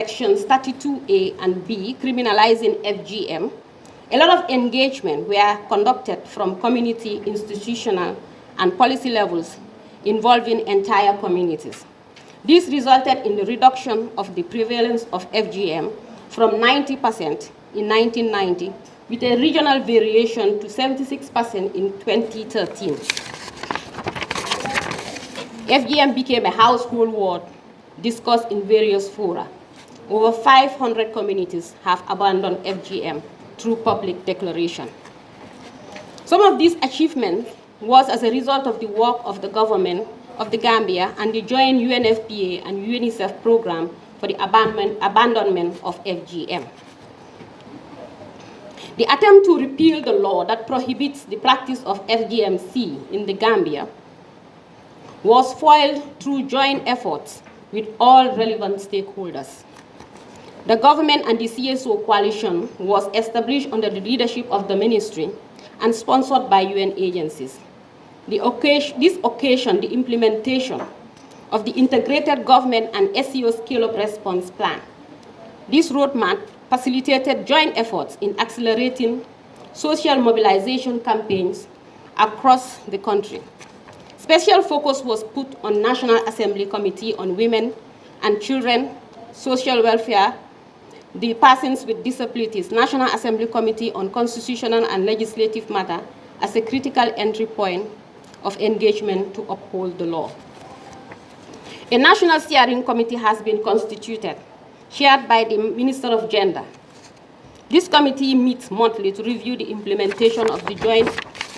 Sections 32A and B, criminalizing FGM, a lot of engagement were conducted from community, institutional, and policy levels involving entire communities. This resulted in the reduction of the prevalence of FGM from 90% in 1990, with a regional variation to 76% in 2013. FGM became a household word discussed in various fora. Over 500 communities have abandoned FGM through public declaration. Some of these achievements was as a result of the work of the government of the Gambia and the joint UNFPA and UNICEF program for the abandonment of FGM. The attempt to repeal the law that prohibits the practice of FGMC in the Gambia was foiled through joint efforts with all relevant stakeholders. The government and the CSO coalition was established under the leadership of the ministry and sponsored by UN agencies. This occasioned the implementation of the Integrated Government and SEO Scale-up Response Plan. This roadmap facilitated joint efforts in accelerating social mobilization campaigns across the country. Special focus was put on National Assembly Committee on Women and Children, Social Welfare, the Persons with Disabilities, National Assembly Committee on Constitutional and Legislative Matter as a critical entry point of engagement to uphold the law. A National Steering Committee has been constituted, chaired by the Minister of Gender. This committee meets monthly to review the implementation of the joint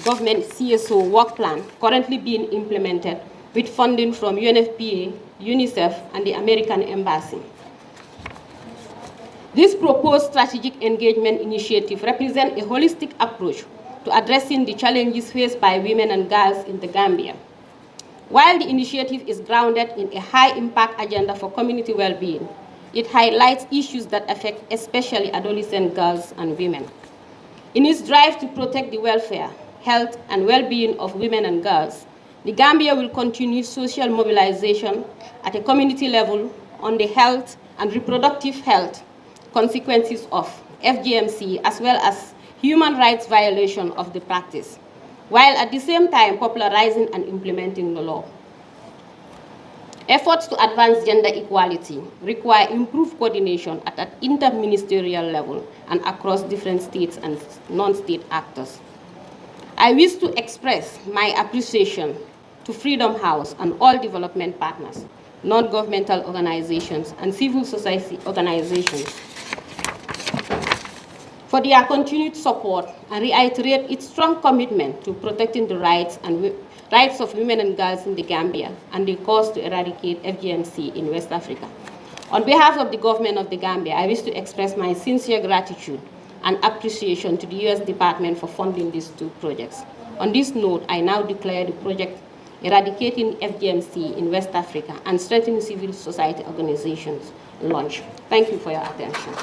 government CSO work plan currently being implemented with funding from UNFPA, UNICEF, and the American Embassy. This proposed strategic engagement initiative represents a holistic approach to addressing the challenges faced by women and girls in the Gambia. While the initiative is grounded in a high-impact agenda for community well-being, it highlights issues that affect especially adolescent girls and women. In its drive to protect the welfare, health, and well-being of women and girls, the Gambia will continue social mobilization at a community level on the health and reproductive health consequences of FGMC, as well as human rights violation of the practice, while at the same time popularizing and implementing the law. Efforts to advance gender equality require improved coordination at an interministerial level and across different states and non-state actors. I wish to express my appreciation to Freedom House and all development partners, non-governmental organizations, and civil society organizations for their continued support and reiterate its strong commitment to protecting the rights of women and girls in the Gambia and the cause to eradicate FGMC in West Africa. On behalf of the government of the Gambia, I wish to express my sincere gratitude and appreciation to the U.S. Department for funding these two projects. On this note, I now declare the project Eradicating FGMC in West Africa and Strengthening Civil Society Organizations launched. Thank you for your attention.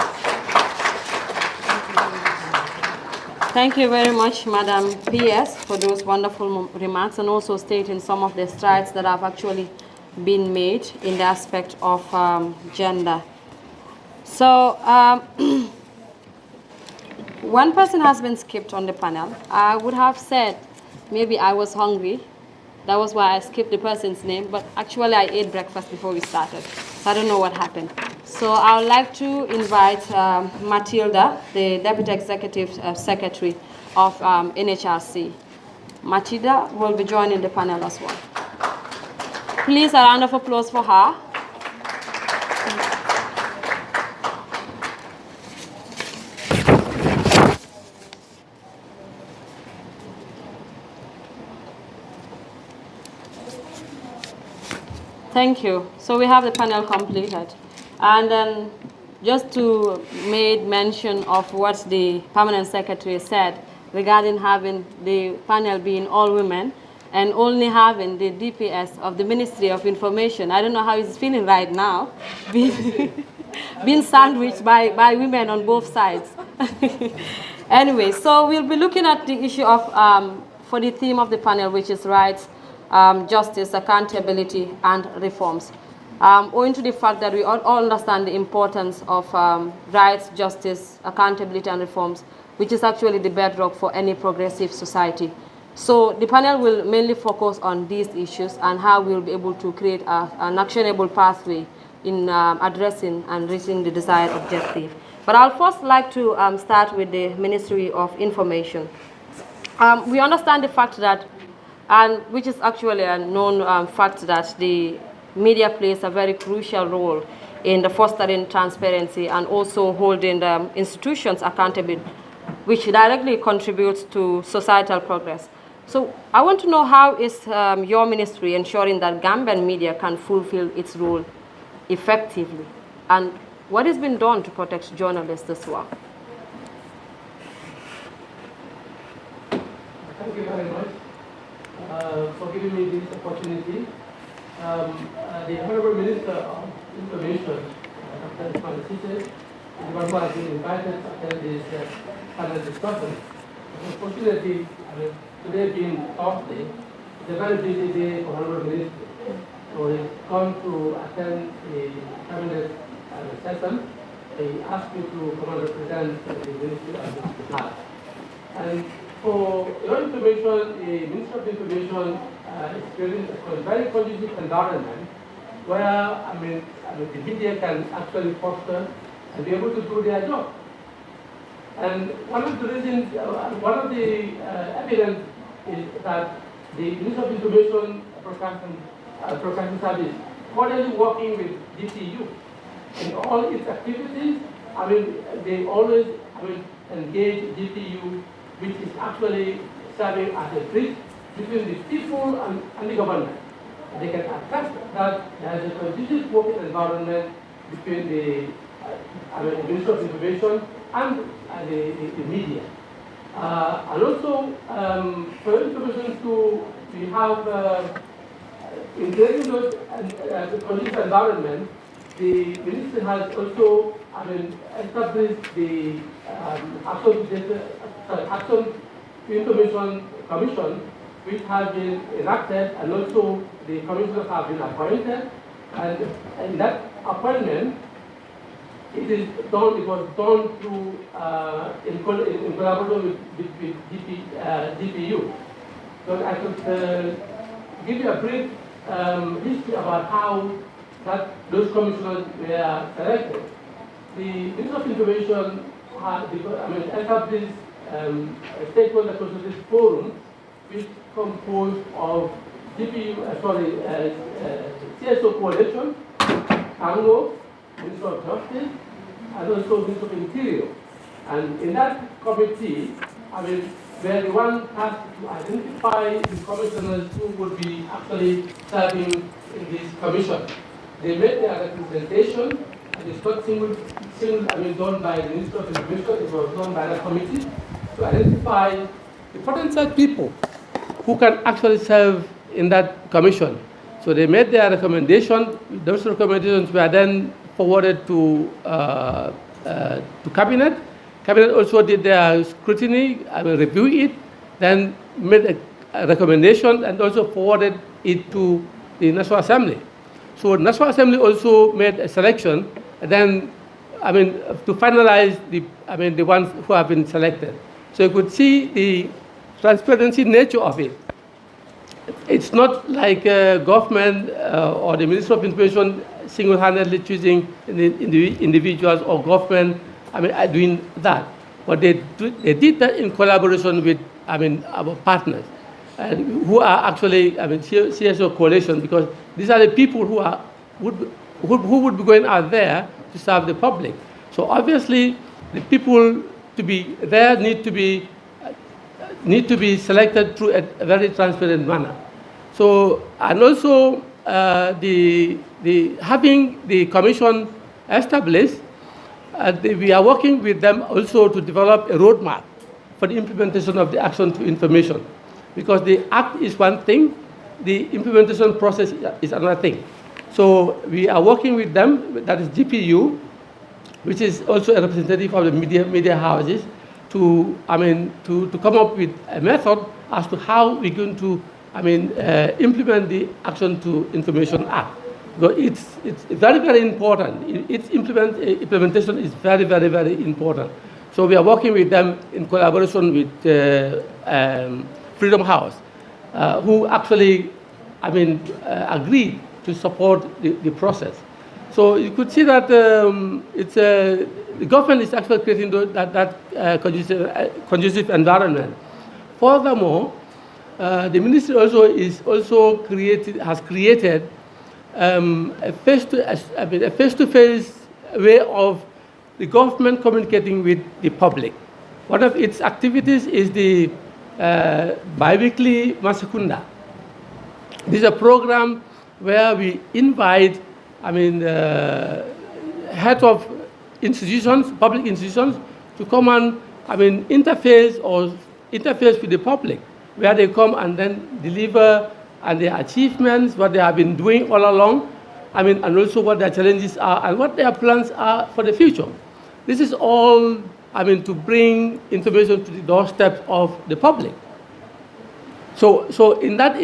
Thank you very much, Madam PS, for those wonderful remarks and also stating some of the strides that have actually been made in the aspect of gender. So, one person has been skipped on the panel. I would have said maybe I was hungry. That was why I skipped the person's name, but actually I ate breakfast before we started. So I don't know what happened. So I would like to invite Matilda, the Deputy Executive Secretary of NHRC. Matilda will be joining the panel as well. Please, a round of applause for her. Thank you. So we have the panel completed. And then just to make mention of what the Permanent Secretary said regarding having the panel being all women and only having the DPS of the Ministry of Information. I don't know how he's feeling right now, being sandwiched by women on both sides. Anyway, so we'll be looking at the issue of, for the theme of the panel, which is rights, justice, accountability, and reforms. owing to the fact that we all understand the importance of rights, justice, accountability, and reforms, which is actually the bedrock for any progressive society. So the panel will mainly focus on these issues and how we'll be able to create an actionable pathway in addressing and reaching the desired objective. But I'll first like to start with the Ministry of Information. We understand the fact that, and which is actually a known fact, that the media plays a very crucial role in the fostering transparency and also holding the institutions accountable, which directly contributes to societal progress. So I want to know, how is your ministry ensuring that Gambian media can fulfill its role effectively, and what has been done to protect journalists as well? Thank you very much for giving me this opportunity. The Honorable Minister of Information, Dr. Fatou, is the one who has been invited to attend this panel discussion. Unfortunately, today being Thursday, it's a very busy day for Honorable Minister. So he's come to attend the cabinet session. He asked me to come and represent the Ministry on his behalf. And for your information, the Ministry of Information is creating a very conducive environment where the media can actually foster and be able to do their job. And one of the reasons, one of the evidence is that the Ministry of Information Broadcasting Service currently working with DPU in all its activities. They always engage DPU, which is actually serving as a bridge between the people and the government. They can attest that there is a conducive working environment between the Ministry of Information and the media. And also, for information too, we have in creating those conducive environment, the ministry has also established the Action to Information Commission, which has been enacted, and also the commissioners have been appointed. And in that appointment, it was done through in collaboration with DPU. So I could give you a brief history about how those commissioners were selected. The Ministry of Information established a stakeholder consultative forum, which composed of CSO Coalition, Congo, Ministry of Justice, and also Ministry of Interior. And in that committee, were the one tasked to identify the commissioners who would be actually serving in this commission. They made their representation, and it's not done by the Ministry of Information, it was done by the committee to identify the potential people who can actually serve in that commission. So they made their recommendation. Those recommendations were then forwarded to Cabinet. Cabinet also did their scrutiny, review it, then made a recommendation and also forwarded it to the National Assembly. So the National Assembly also made a selection, and then to finalize the ones who have been selected. So you could see the transparency nature of it. It's not like government or the Ministry of Information single-handedly choosing the individuals, or government are doing that. But they did that in collaboration with our partners, who are actually CSO Coalition, because these are the people who would be going out there to serve the public. So obviously, the people to be there need to be selected through a very transparent manner. So, and also having the commission established, we are working with them also to develop a roadmap for the implementation of the Action to Information, because the act is one thing, the implementation process is another thing. So we are working with them, that is GPU, which is also a representative of the media houses, to come up with a method as to how we're going to implement the Action to Information Act. Because it's very, very important. Its implementation is very, very, very important. So we are working with them in collaboration with Freedom House, who actually, agreed to support the process. So you could see that the government is actually creating that conducive environment. Furthermore, the ministry has created a face-to-face way of the government communicating with the public. One of its activities is the bi-weekly Masakunda. This is a program where we invite, heads of institutions, public institutions, to come and, interface with the public, where they come and then deliver and their achievements, what they have been doing all along, and also what their challenges are and what their plans are for the future. This is all, to bring information to the doorstep of the public. So in that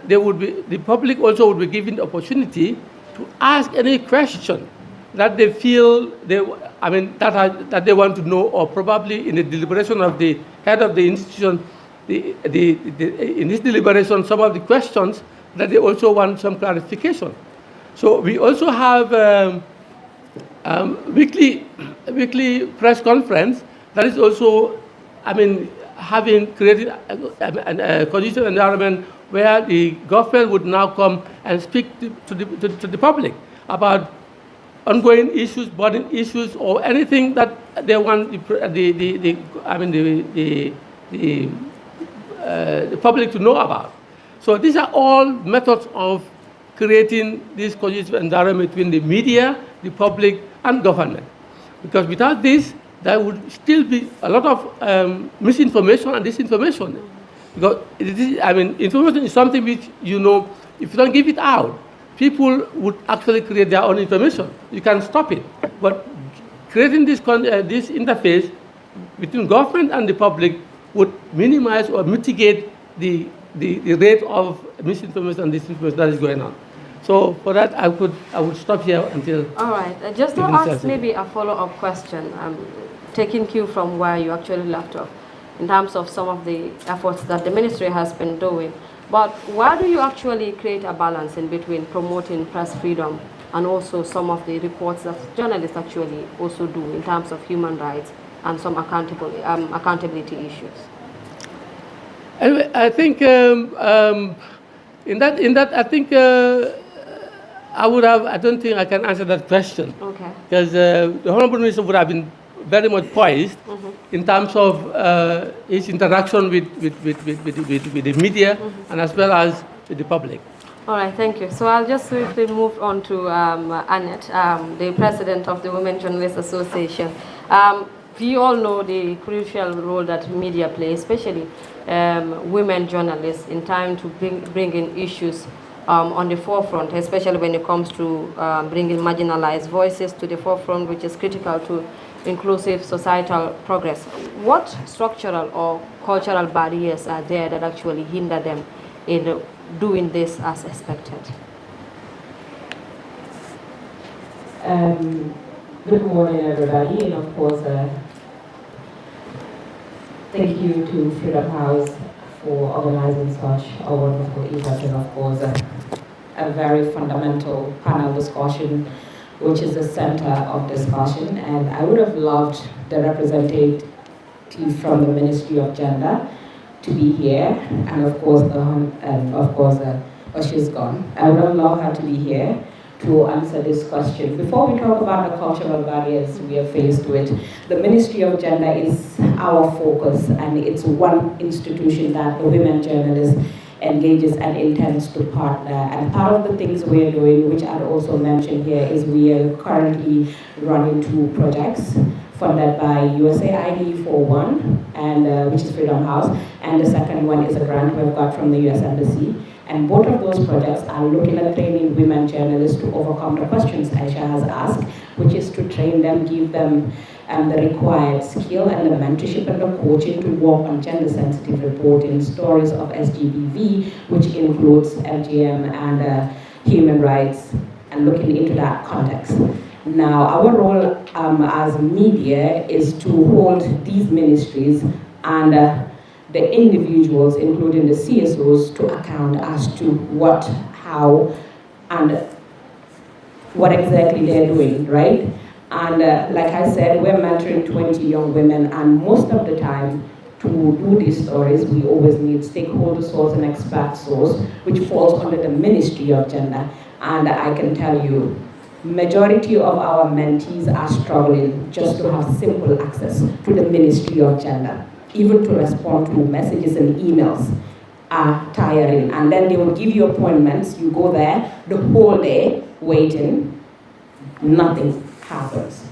the public also would be given the opportunity to ask any question that they feel that they want to know, or probably in the deliberation of the head of the institution, in his deliberation, some of the questions that they also want some clarification. So we also have weekly press conference that is also, having created a conducive environment where the government would now come and speak to the public about ongoing issues, burning issues, or anything that they want the public to know about. So these are all methods of creating this conducive environment between the media, the public, and government. Because without this, there would still be a lot of misinformation and disinformation. Because information is something which, if you don't give it out, people would actually create their own information. You can stop it. But creating this interface between government and the public would minimize or mitigate the rate of misinformation and disinformation that is going on. So for that, I would stop here until... All right. Just to ask maybe a follow-up question, taking cue from where you actually left off, in terms of some of the efforts that the ministry has been doing. But why do you actually create a balance in between promoting press freedom and also some of the reports that journalists actually also do in terms of human rights and some accountability issues? Anyway, I think in that I think I don't think I can answer that question. Okay. Because the Honorable Minister would have been very much poised in terms of his interaction with the media and as well as with the public. All right, thank you. So I'll just swiftly move on to Annette, the president of the Women Journalists Association. We all know the crucial role that media play, especially women journalists, in time to bring in issues on the forefront, especially when it comes to bringing marginalized voices to the forefront, which is critical to inclusive societal progress. What structural or cultural barriers are there that actually hinder them in doing this as expected? Good morning, everybody, and of course, thank you to Freedom House for organizing such a wonderful event, and of course, a very fundamental panel discussion, which is the center of discussion. And I would have loved the representative from the Ministry of Gender to be here, and of course, but she's gone. I would have loved her to be here to answer this question. Before we talk about the cultural barriers we are faced with, the Ministry of Gender is our focus, and it's one institution that the women journalists engages and intends to partner. And part of the things we are doing, which I'd also mention here, is we are currently running 2 projects funded by USAID for one, and which is Freedom House, and the second one is a grant we've got from the US Embassy. And both of those projects are looking at training women journalists to overcome the questions Aisha has asked, which is to train them, give them the required skill and the mentorship and the coaching to work on gender-sensitive reporting, stories of SGBV, which includes FGM and human rights and looking into that context. Now, our role as media is to hold these ministries and the individuals, including the CSOs, to account as to what, how, and what exactly they're doing, right? And like I said, we're mentoring 20 young women, and most of the time, to do these stories, we always need stakeholder source and expert source, which falls under the Ministry of Gender. And I can tell you, majority of our mentees are struggling just to have simple access to the Ministry of Gender. Even to respond to messages and emails are tiring. And then they will give you appointments, you go there, the whole day, waiting, nothing happens.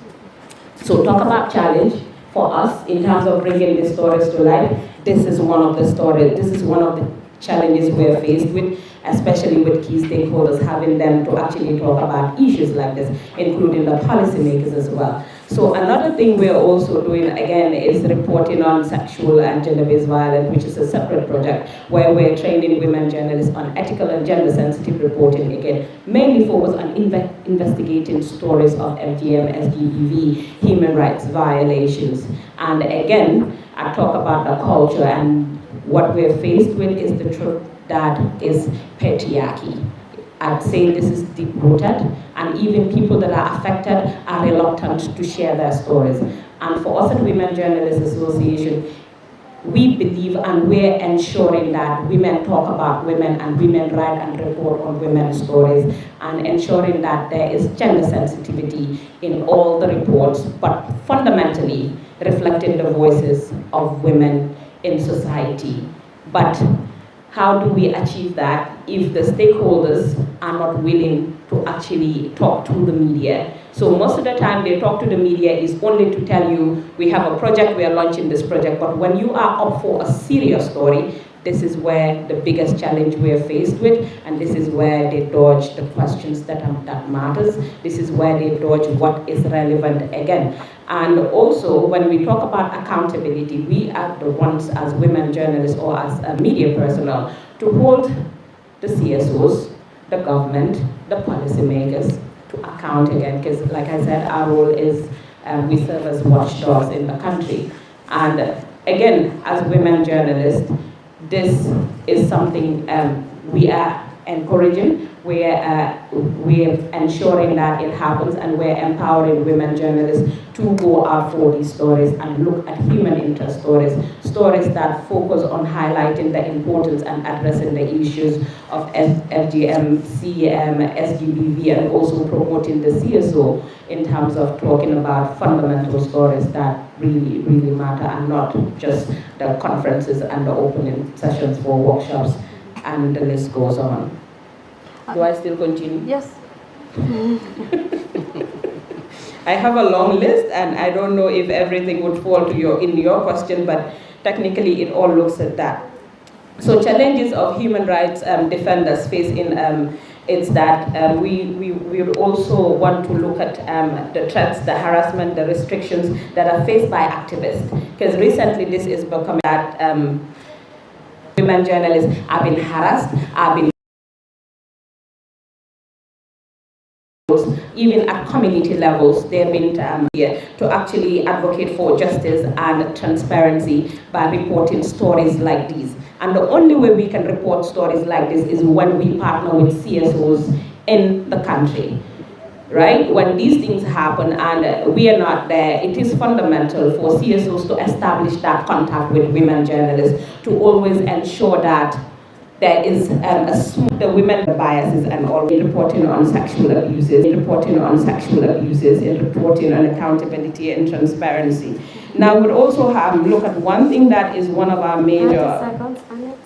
So talk about challenge for us in terms of bringing the stories to life. This is one of the stories, this is one of the challenges we're faced with, especially with key stakeholders, having them to actually talk about issues like this, including the policymakers as well. So another thing we're also doing, again, is reporting on sexual and gender-based violence, which is a separate project where we're training women journalists on ethical and gender-sensitive reporting, again, mainly focused on investigating stories of FGM, SGBV, human rights violations. And again, I talk about the culture, and what we're faced with is the truth that is patriarchy. I'd say this is deep-rooted, and even people that are affected are reluctant to share their stories. And for us at Women Journalists Association, we believe and we're ensuring that women talk about women and women write and report on women's stories, and ensuring that there is gender sensitivity in all the reports, but fundamentally reflecting the voices of women in society. But how do we achieve that if the stakeholders are not willing to actually talk to the media? So most of the time they talk to the media is only to tell you, we have a project, we are launching this project. But when you are up for a serious story, this is where the biggest challenge we are faced with, and this is where they dodge the questions that matters. This is where they dodge what is relevant again. And also, when we talk about accountability, we are the ones as women journalists or as a media personnel to hold the CSOs, the government, the policymakers to account again, because like I said, our role is we serve as watchdogs in the country. And again, as women journalists, this is something we are encouraging, we're ensuring that it happens, and we're empowering women journalists to go out for these stories and look at human interest stories, stories that focus on highlighting the importance and addressing the issues of FGM, CM, SGBV, and also promoting the CSO in terms of talking about fundamental stories that really, really matter, and not just the conferences and the opening sessions for workshops, and the list goes on. Do I still continue? Yes. I have a long list, and I don't know if everything would fall to in your question, but technically it all looks at that. So challenges of human rights defenders face in it's that we would also want to look at the threats, the harassment, the restrictions that are faced by activists. Because recently this is becoming that women journalists have been harassed, have been even at community levels, they've been here to actually advocate for justice and transparency by reporting stories like these. And the only way we can report stories like this is when we partner with CSOs in the country, right? When these things happen and we are not there, it is fundamental for CSOs to establish that contact with women journalists, to always ensure that there is the women biases and all reporting on sexual abuses, reporting on accountability and transparency. Now we'll also look at one thing that is one of our major. 30 seconds, Annette.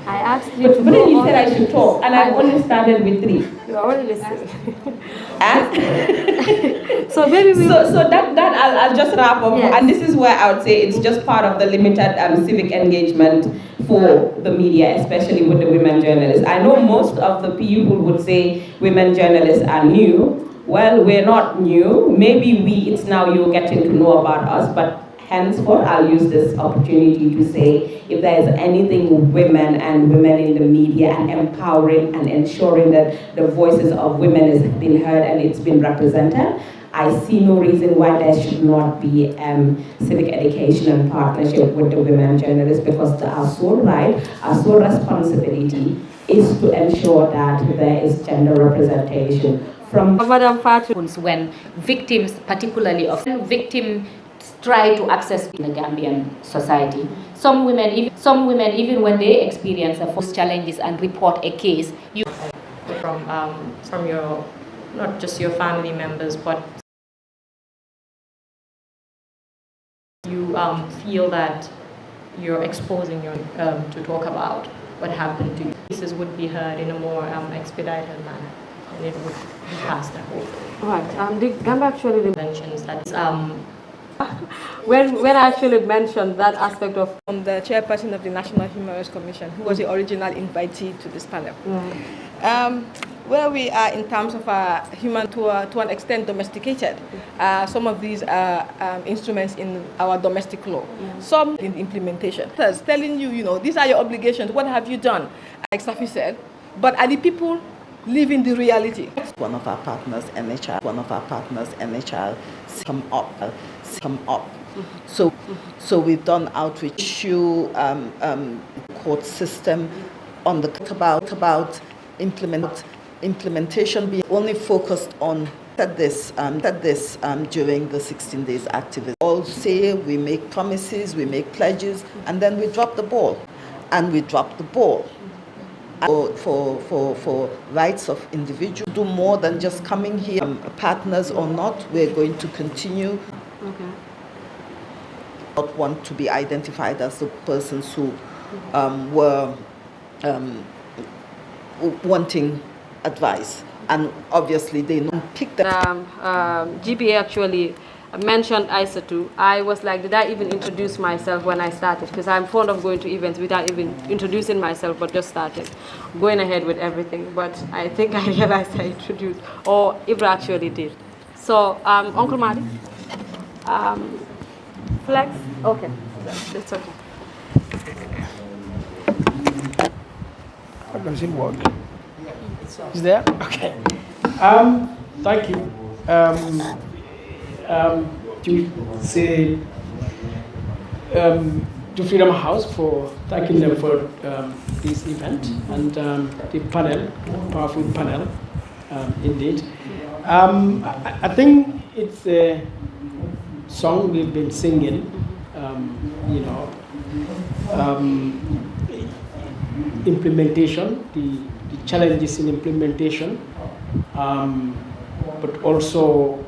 I asked you but then you said I should talk, and I've only started with 3. You already listened. So maybe we. So that I'll just wrap up, yes. And this is where I would say it's just part of the limited civic engagement for the media, especially with the women journalists. I know most of the people would say women journalists are new. Well, we're not new. Maybe it's now you're getting to know about us, but Henceforth, I'll use this opportunity to say if there is anything women and women in the media and empowering and ensuring that the voices of women has been heard and it's been represented, I see no reason why there should not be civic education and partnership with the women journalists, because our sole right, our sole responsibility is to ensure that there is gender representation. From Madam Fatou, when victims, particularly of victims, try to access in the Gambian society. Some women, even when they experience the first challenges and report a case, from your, not just your family members, but you feel that you're exposing your to talk about what happened to you. Cases would be heard in a more expedited manner, and it would be faster. right? The Gambia actually Mentions that when I actually mentioned that aspect of the chairperson of the National Human Rights Commission, who was the original invitee to this panel. Where we are in terms of human, to an extent, domesticated some of these instruments in our domestic law. Some in implementation. Telling you, these are your obligations. What have you done? Like Saffie said, but are the people living the reality? One of our partners, NHR, come up. So we've done outreach issue, court system on the about implementation being only focused on this during the 16 days activism. All say we make promises, we make pledges, and then we drop the ball. For rights of individuals, do more than just coming here. Partners or not, we're going to continue. Not want to be identified as the persons who were wanting advice, and obviously they don't pick them. GBA actually mentioned ISA too. I was like, did I even introduce myself when I started? Because I'm fond of going to events without even introducing myself, but just started going ahead with everything. But I think I realized I introduced, or Ibra actually did. So, Uncle Madi, Flex, okay, that's okay. How does it work? Is there? Okay. Thank you. To say to Freedom House for thanking them for this event and the panel, powerful panel, indeed. I think it's a song we've been singing, implementation, the challenges in implementation, but also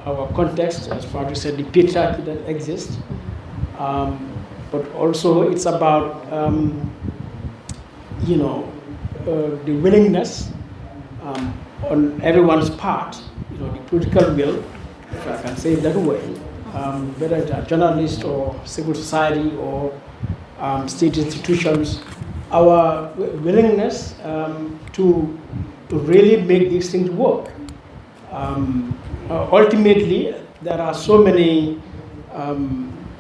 our context, as Fatou said, the patriarchy that exists, but also it's about the willingness on everyone's part, the political will, if I can say it that way, whether it's a journalist or civil society or state institutions, our willingness to really make these things work. Ultimately, there are so many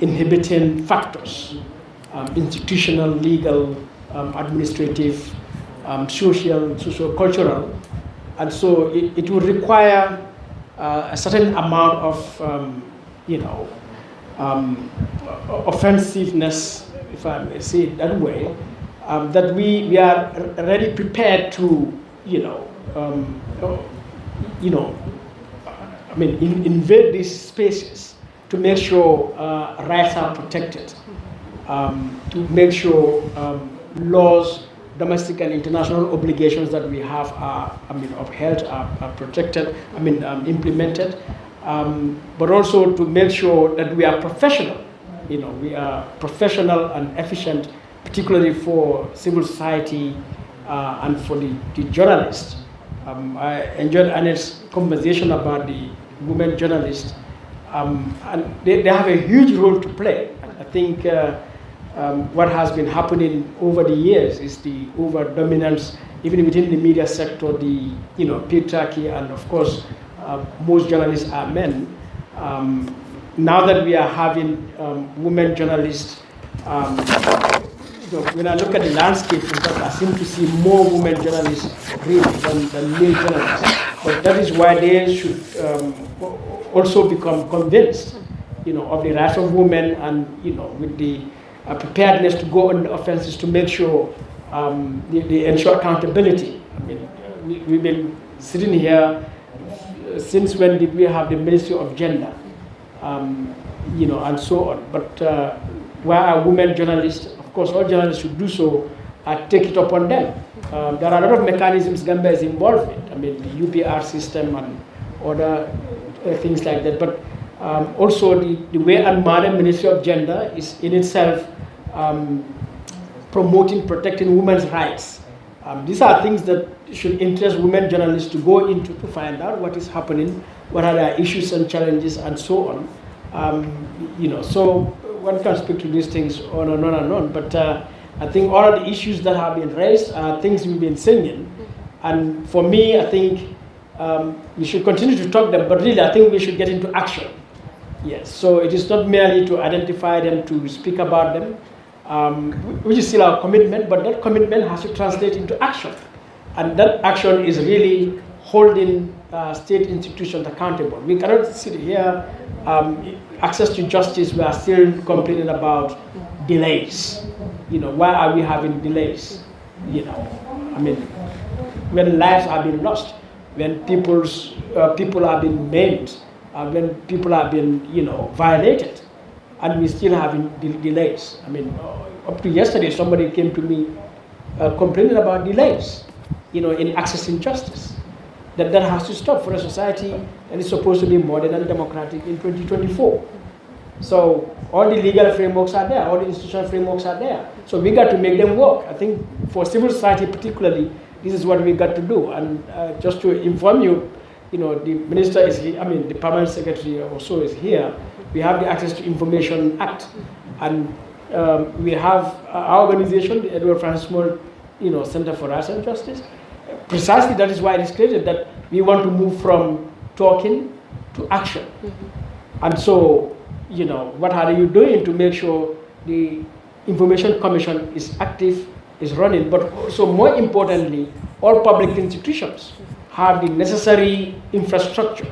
inhibiting factors, institutional, legal, administrative, socio-cultural, and so it would require a certain amount of, offensiveness, if I may say it that way, that we are already prepared to, invade these spaces to make sure rights are protected, to make sure laws, domestic and international obligations that we have are, upheld, are protected, implemented, but also to make sure that we are professional. We are professional and efficient, particularly for civil society and for the journalists. I enjoyed Annette's conversation about the women journalists, and they have a huge role to play. I think what has been happening over the years is the over-dominance, even within the media sector, the patriarchy, and of course, most journalists are men. now that we are having women journalists, when I look at the landscape, in fact, I seem to see more women journalists really than male journalists. But that is why they should also become convinced, of the rights of women, and with the preparedness to go on the offenses to make sure they ensure accountability. I mean, we've been sitting here since when did we have the Ministry of Gender, and so on. But why are women journalists? Of course, all journalists should do so. Take it upon them. There are a lot of mechanisms Gambia is involved in. I mean, the UPR system and other things like that. But also the way Anmane Ministry of Gender is in itself promoting, protecting women's rights. These are things that should interest women journalists to go into to find out what is happening, what are their issues and challenges, and so on. So one can speak to these things on and on and on. But I think all of the issues that have been raised are things we've been singing. And for me, I think we should continue to talk them, but really I think we should get into action. Yes, so it is not merely to identify them, to speak about them, which is still our commitment, but that commitment has to translate into action. And that action is really holding state institutions accountable. We cannot sit here, access to justice, we are still complaining about delays. Why are we having delays? I mean, when lives are being lost, when people are being maimed, when people are being, violated, and we still having delays. I mean, up to yesterday, somebody came to me complaining about delays, in accessing justice. That has to stop for a society that is supposed to be modern and democratic in 2024. So all the legal frameworks are there, all the institutional frameworks are there. So we got to make them work. I think for civil society particularly, this is what we got to do. And just to inform you, the minister is here, the permanent secretary also is here. We have the Access to Information Act, and we have our organization, the Edward Francis Small, Center for Rights and Justice. Precisely that is why it is created, that we want to move from talking to action. And so, what are you doing to make sure the Information Commission is active, is running, but also more importantly, all public institutions have the necessary infrastructure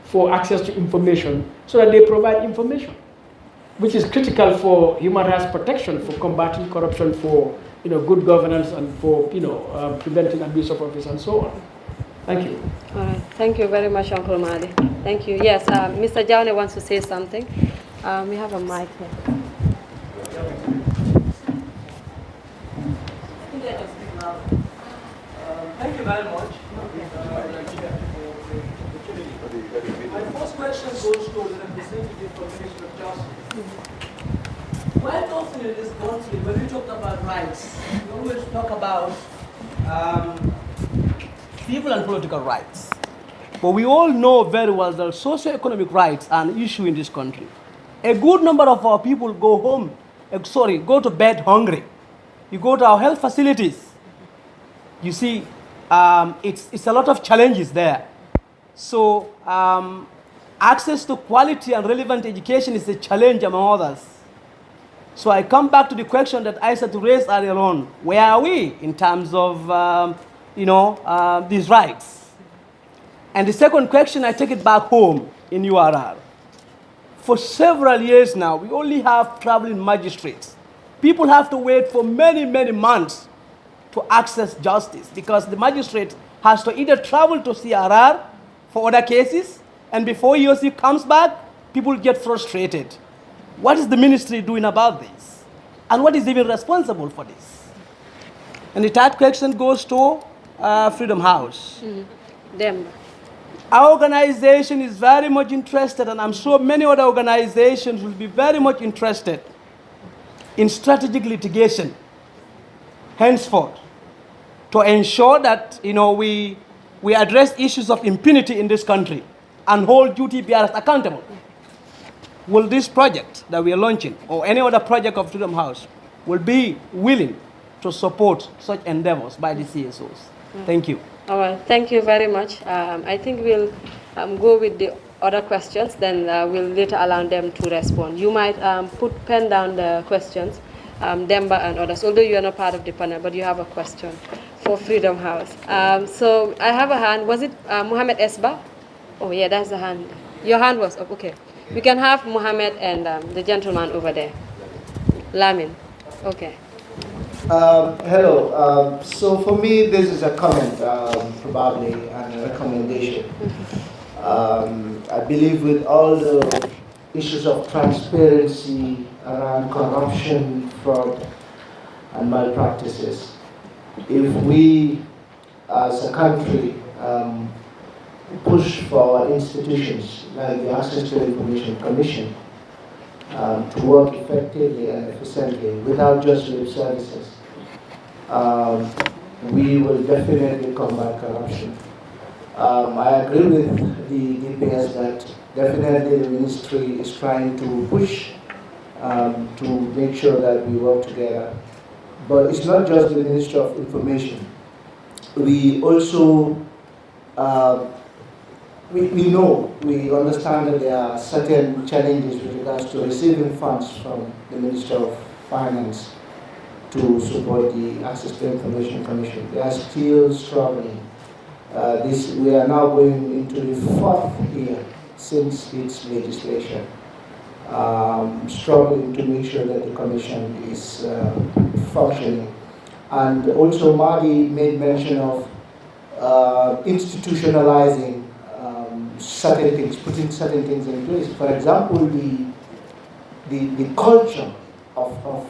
for access to information so that they provide information, which is critical for human rights protection, for combating corruption, for good governance, and for preventing abuse of office and so on. Thank you. All right. Thank you very much, Uncle Madi. Thank you. Yes, Mr. Jaune wants to say something. We have a mic here. Thank you very much. My first question goes to the representative for Ministry of Justice. Quite often in this country, when we talk about rights, we always talk about civil and political rights. But we all know very well that socio-economic rights are an issue in this country. A good number of our people go to bed hungry. You go to our health facilities, you see, it's a lot of challenges there. So access to quality and relevant education is a challenge among others. So I come back to the question that I said to raise earlier on. Where are we in terms of these rights? And the second question, I take it back home in URR. For several years now, we only have traveling magistrates. People have to wait for many, many months to access justice because the magistrate has to either travel to CRR for other cases, and before he or she comes back, people get frustrated. What is the ministry doing about this? And what is even responsible for this? And the third question goes to Freedom House. Them. Our organization is very much interested, and I'm sure many other organizations will be very much interested in strategic litigation henceforth to ensure that we address issues of impunity in this country and hold UTPRs accountable. Will this project that we are launching, or any other project of Freedom House, will be willing to support such endeavors by the CSOs? Thank you. All right, thank you very much. I think we'll go with the other questions, then we'll later allow them to respond. You might pen down the questions, Demba and others, although you are not part of the panel, but you have a question for Freedom House. So I have a hand. Was it Mohammed Esba? Oh, yeah, that's the hand. Your hand was up. Okay. We can have Mohammed and the gentleman over there. Lamin. Okay. Hello. So for me, this is a comment, probably, and a recommendation. I believe with all the issues of transparency around corruption, fraud, and malpractices, if we, as a country, push for our institutions, like the Access to Information Commission, to work effectively and efficiently without just lip services, we will definitely combat corruption. I agree with the DPS that definitely the ministry is trying to push to make sure that we work together. But it's not just the Ministry of Information. We also, we understand that there are certain challenges with regards to receiving funds from the Ministry of Finance to support the Access to Information Commission. They are still struggling. We are now going into the 4th year since its legislation, struggling to make sure that the commission is functioning. And also Madi made mention of institutionalizing certain things, putting certain things in place. For example, the culture of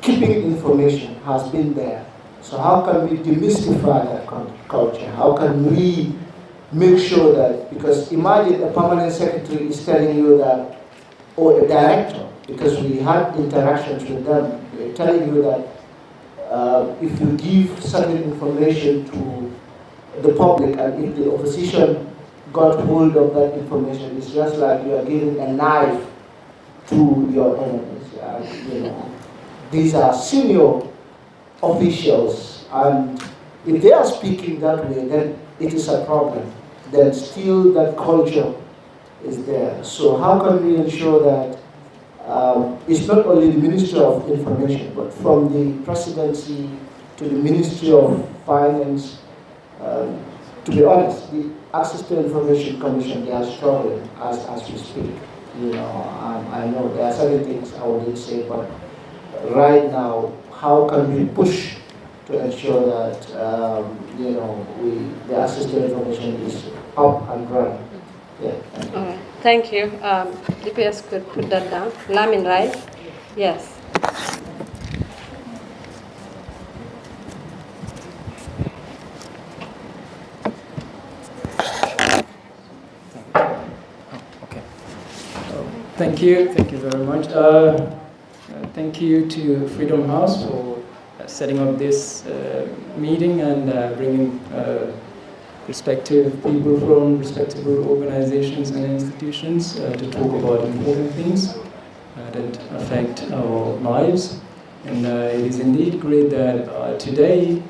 keeping information has been there. So how can we demystify that culture? How can we make sure that, because imagine a permanent secretary is telling you that, or a director, because we had interactions with them, they're telling you that if you give certain information to the public and if the opposition got hold of that information, it's just like you are giving a knife to your enemies. These are senior officials, and if they are speaking that way, then it is a problem. Then still that culture is there. So how can we ensure that it's not only the Ministry of Information, but from the Presidency to the Ministry of Finance, to be honest, the Access to Information Commission, they are struggling as we speak. I know there are certain things I wouldn't say, but right now, how can we push to ensure that the Access to Information is up and running? Yeah. All right. Thank you. DPS could put that down. Lamin, right? Yes. Thank you very much. Thank you to Freedom House for setting up this meeting and bringing respective people from respectable organizations and institutions to talk about important things that affect our lives. And it is indeed great that today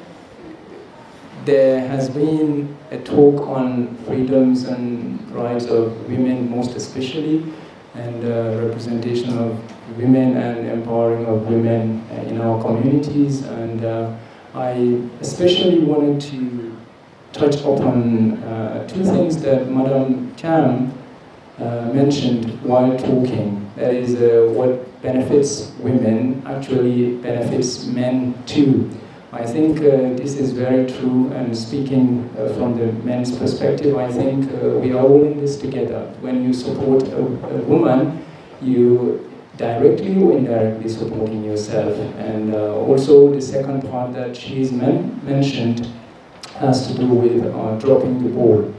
there has been a talk on freedoms and rights of women, most especially, and representation of women and empowering of women in our communities. And I especially wanted to touch upon two things that Madam Cham mentioned while talking. That is, what benefits women actually benefits men too. I think this is very true, and speaking from the men's perspective, I think we are all in this together. When you support a woman, you directly or indirectly supporting yourself. And also the second part that she's mentioned has to do with dropping the ball.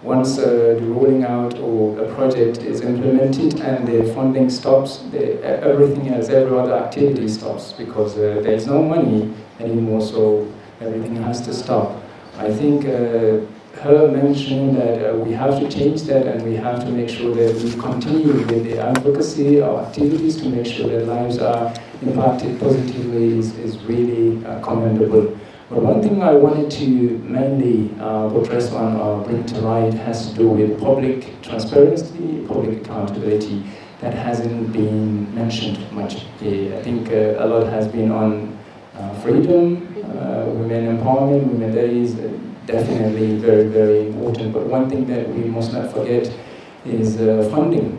Once the rolling out or a project is implemented and the funding stops, everything else, every other activity stops, because there is no money anymore, so everything has to stop. I think her mentioning that we have to change that and we have to make sure that we continue with the advocacy, our activities to make sure that lives are impacted positively is really commendable. But one thing I wanted to mainly address on or bring to light has to do with public transparency, public accountability. That hasn't been mentioned much. I think a lot has been on freedom, women empowerment, women, that is definitely very, very important. But one thing that we must not forget is funding,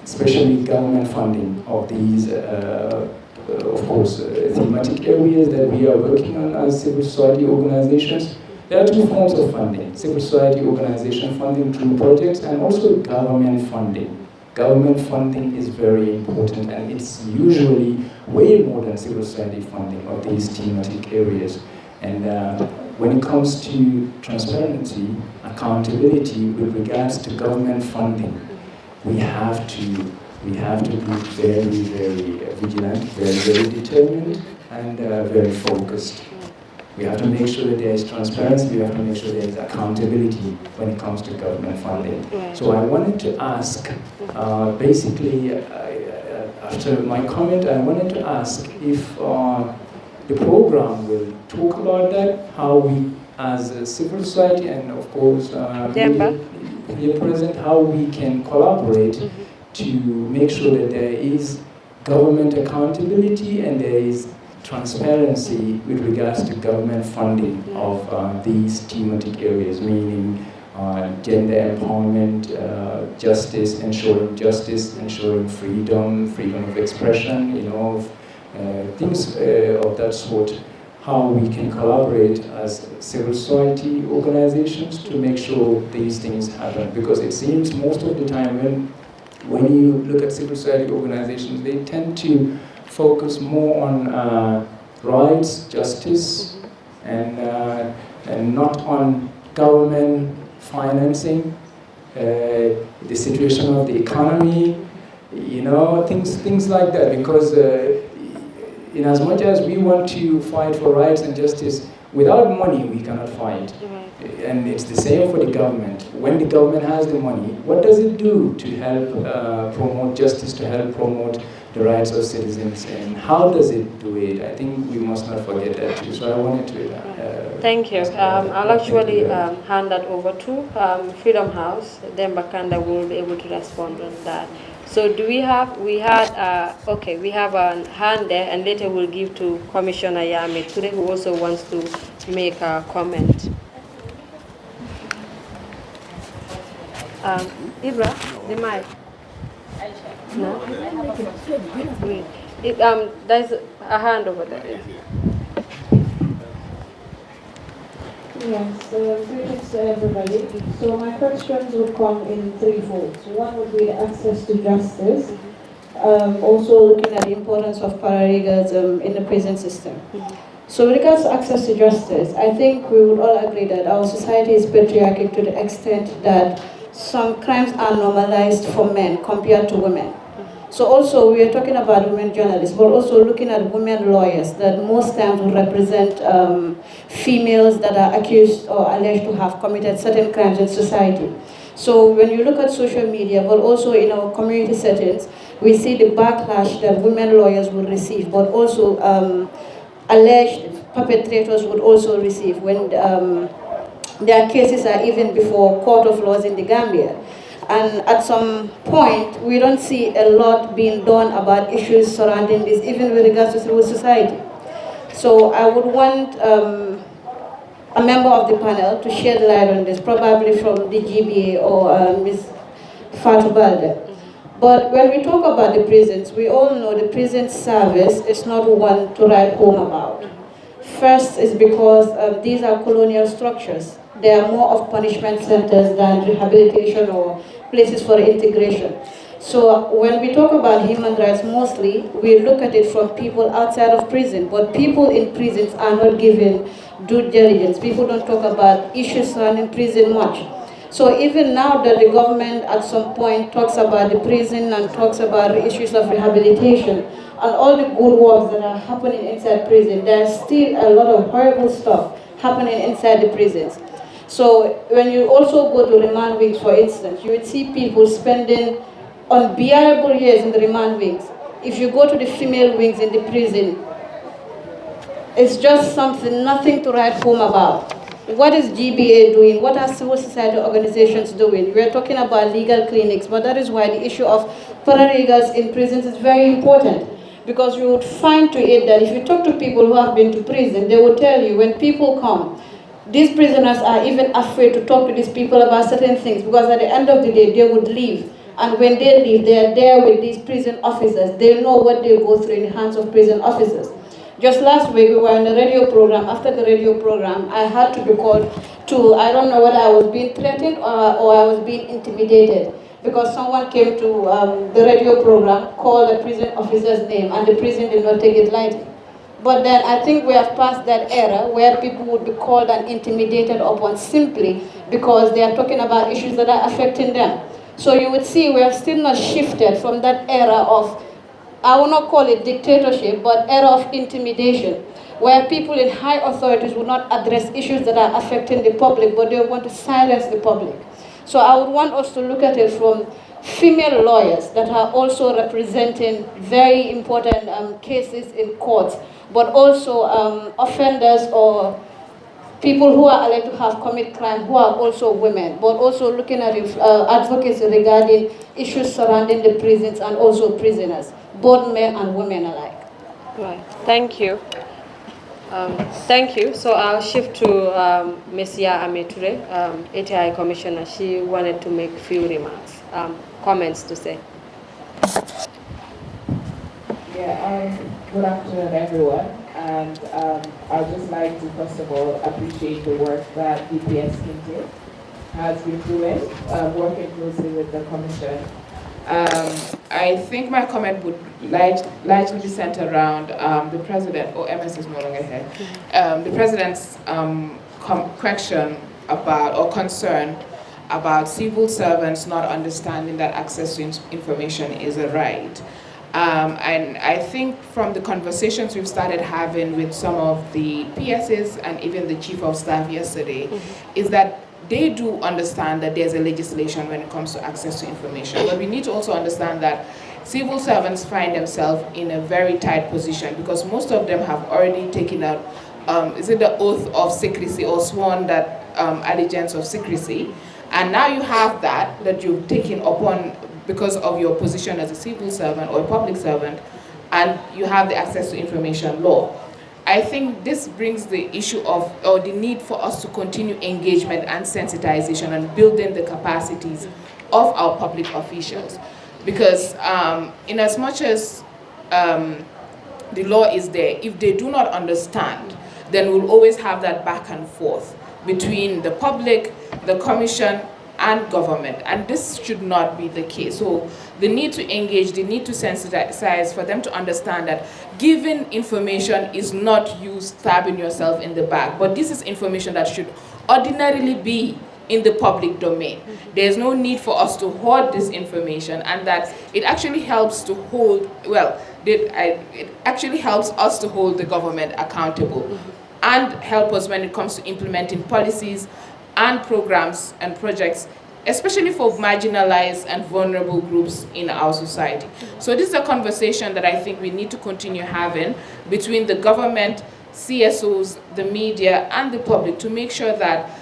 especially government funding of these, of course, thematic areas that we are working on as civil society organizations. There are two forms of funding: civil society organization funding through projects and also government funding. Government funding is very important, and it's usually way more than civil society funding of these thematic areas. And when it comes to transparency, accountability with regards to government funding, we have to be very, very vigilant, very, very determined, and very focused. We have to make sure that there is transparency, we have to make sure there is accountability when it comes to government funding. So I wanted to ask, basically, after my comment, I wanted to ask if the program will talk about that, how we as a civil society and of course here present, how we can collaborate to make sure that there is government accountability and there is transparency with regards to government funding of these thematic areas, meaning gender empowerment, justice, ensuring freedom of expression, things of that sort. How we can collaborate as civil society organizations to make sure these things happen. Because it seems most of the time when you look at civil society organizations, they tend to focus more on rights, justice, and not on government financing, the situation of the economy, things like that. Because in as much as we want to fight for rights and justice, without money we cannot fight. And it's the same for the government. When the government has the money, what does it do to help promote justice, to help promote the rights of citizens, and how does it do it? I think we must not forget that too. So I wanted to... Thank you. I'll actually hand that over to Freedom House. Then Bakanda will be able to respond on that. So do we have a hand there, and later we'll give to Commissioner Yame today, who also wants to make a comment. Ibra, the mic. No? There's a hand over there. Yes, greetings to everybody. So my questions would come in threefold. So one would be the access to justice, also looking at the importance of paralegals in the prison system. So with regards to access to justice, I think we would all agree that our society is patriarchal to the extent that some crimes are normalized for men compared to women. So also we are talking about women journalists, but also looking at women lawyers that most times will represent females that are accused or alleged to have committed certain crimes in society. So when you look at social media, but also in our community settings, we see the backlash that women lawyers will receive, but also alleged perpetrators would also receive when their cases are even before court of laws in the Gambia. And at some point, we don't see a lot being done about issues surrounding this, even with regards to civil society. So I would want a member of the panel to shed light on this, probably from the GBA or Ms. Fatou Baldeh. But when we talk about the prisons, we all know the prison service is not one to write home about. First is because these are colonial structures. They are more of punishment centers than rehabilitation or places for integration. So when we talk about human rights, mostly we look at it from people outside of prison, but people in prisons are not given due diligence. People don't talk about issues surrounding prison much. So even now that the government at some point talks about the prison and talks about the issues of rehabilitation and all the good works that are happening inside prison, there's still a lot of horrible stuff happening inside the prisons. So when you also go to remand wings, for instance, you would see people spending unbearable years in the remand wings. If you go to the female wings in the prison, It's just something, nothing to write home about. What is GBA doing? What are civil society organizations doing? We're talking about legal clinics, but that is why the issue of paralegals in prisons is very important. Because you would find to it that if you talk to people who have been to prison, they will tell you when people come, these prisoners are even afraid to talk to these people about certain things, because at the end of the day, they would leave. And when they leave, they are there with these prison officers. They know what they go through in the hands of prison officers. Just last week, we were in a radio program. After the radio program, I had to be called to, I don't know whether I was being threatened or I was being intimidated, because someone came to the radio program, called the prison officer's name, and the prison did not take it lightly. But then I think we have passed that era where people would be called and intimidated upon simply because they are talking about issues that are affecting them. So you would see we have still not shifted from that era of, I will not call it dictatorship, but era of intimidation, where people in high authorities would not address issues that are affecting the public, but they want to silence the public. So I would want us to look at it from female lawyers that are also representing very important cases in courts, but also offenders or people who are alleged to have committed crime who are also women, but also looking at advocacy regarding issues surrounding the prisons and also prisoners, both men and women alike. Right. Thank you. Thank you. So I'll shift to Ms. Ameture, ATI Commissioner. She wanted to make a few remarks, comments to say. Yeah, good afternoon, everyone. And I'd just like to, first of all, appreciate the work that DPS Kinteh has been doing, working closely with the Commission. I think my comment would largely be centered around the President, or MS is no longer here, the President's question about, or concern about civil servants not understanding that access to information is a right. And I think from the conversations we've started having with some of the PSs and even the Chief of Staff yesterday, is that they do understand that there's a legislation when it comes to access to information. But we need to also understand that civil servants find themselves in a very tight position because most of them have already taken out, is it the oath of secrecy or sworn that allegiance of secrecy. And now you have that you've taken upon because of your position as a civil servant or a public servant, and you have the access to information law. I think this brings the issue of, or the need for us to continue engagement and sensitization and building the capacities of our public officials. Because in as much as the law is there, if they do not understand, then we'll always have that back and forth between the public, the commission, and government, and this should not be the case. So the need to engage, the need to sensitize for them to understand that giving information is not you stabbing yourself in the back, but this is information that should ordinarily be in the public domain. There's no need for us to hoard this information, and that it actually helps to hold, well, it actually helps us to hold the government accountable and help us when it comes to implementing policies and programs and projects, especially for marginalized and vulnerable groups in our society. So this is a conversation that I think we need to continue having between the government, CSOs, the media, and the public to make sure that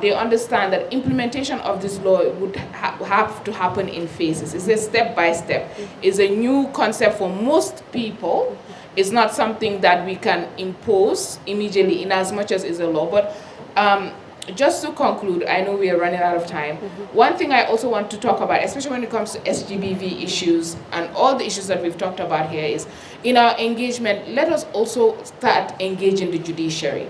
they understand that implementation of this law would have to happen in phases. It's a step-by-step. It's a new concept for most people. It's not something that we can impose immediately in as much as it's a law. But just to conclude, I know we are running out of time. One thing I also want to talk about, especially when it comes to SGBV issues and all the issues that we've talked about here, is in our engagement, let us also start engaging the judiciary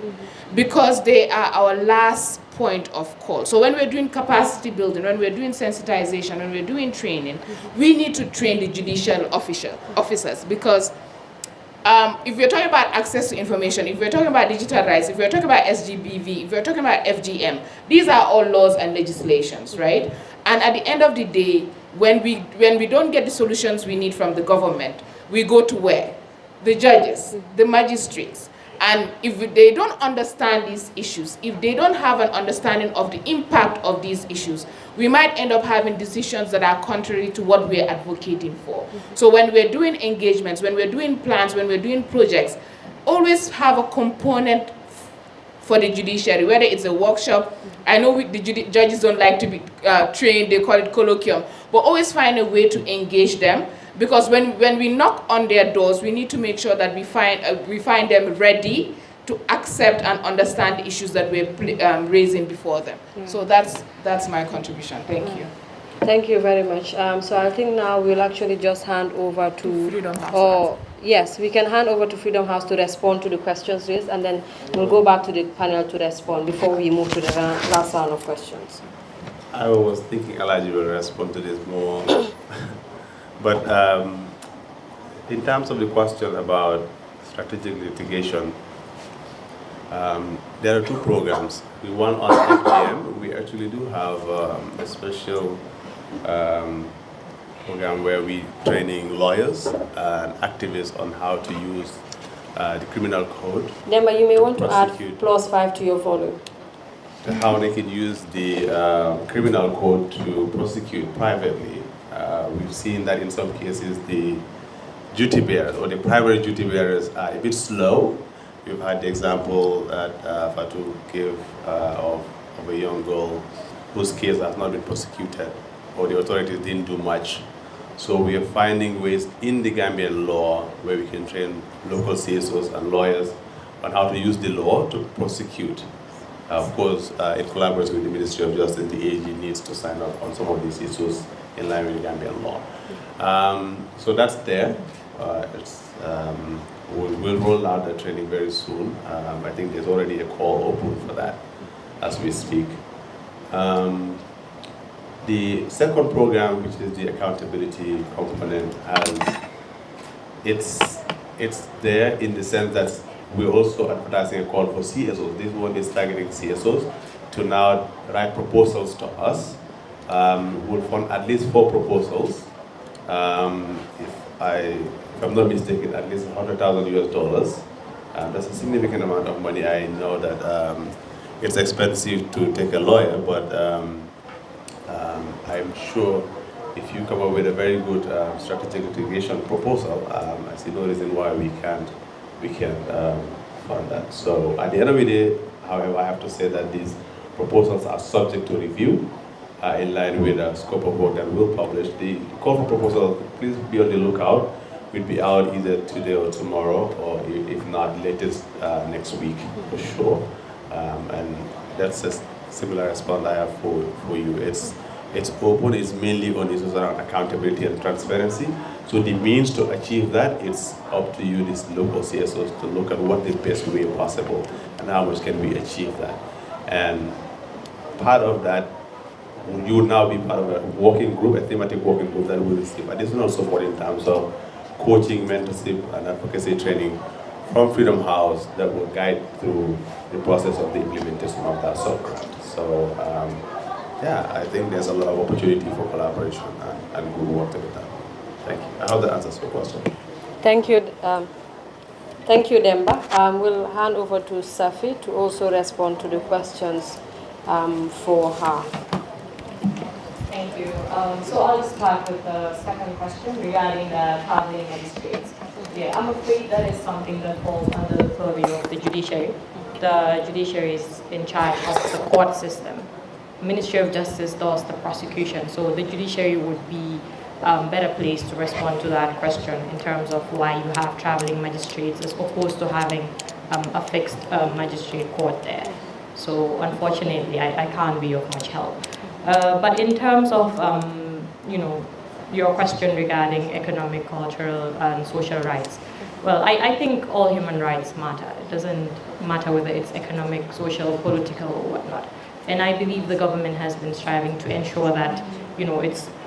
because they are our last point of call. So when we're doing capacity building, when we're doing sensitization, when we're doing training, we need to train the judicial officers because if we're talking about access to information, if we're talking about digital rights, if we're talking about SGBV, if we're talking about FGM, these are all laws and legislations, right? And at the end of the day, when we don't get the solutions we need from the government, we go to where? The judges, the magistrates. And if they don't understand these issues, if they don't have an understanding of the impact of these issues, we might end up having decisions that are contrary to what we're advocating for. So when we're doing engagements, when we're doing plans, when we're doing projects, always have a component for the judiciary, whether it's a workshop. I know the judges don't like to be trained, they call it colloquium, but always find a way to engage them, because when we knock on their doors, we need to make sure that we find them ready to accept and understand the issues that we're raising before them. So that's my contribution. Thank you. Thank you very much. So I think now we'll actually just hand over to Freedom House. Yes, we can hand over to Freedom House to respond to the questions raised, and then we'll go back to the panel to respond before we move to the last round of questions. I was thinking Elijah will respond to this more. But in terms of the question about strategic litigation, there are two programs. The one on FGM, we actually do have a special program where we training lawyers and activists on how to use the criminal code. Dibba, you may want to add +5 to your volume. How they can use the criminal code to prosecute privately. We've seen that in some cases the duty bearers or the primary duty bearers are a bit slow. We've had the example that Fatou gave of a young girl whose case has not been prosecuted, or the authorities didn't do much. So we are finding ways in the Gambian law where we can train local CSOs and lawyers on how to use the law to prosecute. Of course, it collaborates with the Ministry of Justice. The AG needs to sign up on some of these issues in line with the Gambian law. So that's there. We'll roll out the training very soon. I think there's already a call open for that as we speak. The second program, which is the accountability component, it's there in the sense that we're also advertising a call for CSOs. This one is targeting CSOs to now write proposals to us. We'll fund at least 4 proposals. If I'm not mistaken, at least $100,000 US. That's a significant amount of money. I know that it's expensive to take a lawyer, but I'm sure if you come up with a very good strategic litigation proposal, I see no reason why we can't fund that. So at the end of the day, however, I have to say that these proposals are subject to review in line with the scope of work that we'll publish. The call for proposal, please be on the lookout. We'll be out either today or tomorrow, or if not, latest next week for sure. And that's a similar response I have for you. It's open, it's mainly on issues around accountability and transparency. So the means to achieve that, it's up to you, these local CSOs, to look at what the best way possible and how much can we achieve that. And part of that, you will now be part of a working group, a thematic working group that will receive additional support in terms of coaching, mentorship, and advocacy training from Freedom House that will guide through the process of the implementation of that sub-grant. So, yeah, I think there's a lot of opportunity for collaboration and good work to be done. Thank you. I hope that answers your question. Thank you. Thank you, Dibba. We'll hand over to Saffie to also respond to the questions for her. Thank you. So I'll start with the second question regarding the traveling magistrates. Yeah, I'm afraid that is something that falls under the purview of the judiciary. The judiciary is in charge of the court system. Ministry of Justice does the prosecution, so the judiciary would be better placed to respond to that question in terms of why you have traveling magistrates as opposed to having a fixed magistrate court there. So unfortunately, I can't be of much help. But in terms of, your question regarding economic, cultural, and social rights, well, I think all human rights matter. It doesn't matter whether it's economic, social, political, or whatnot. And I believe the government has been striving to ensure that,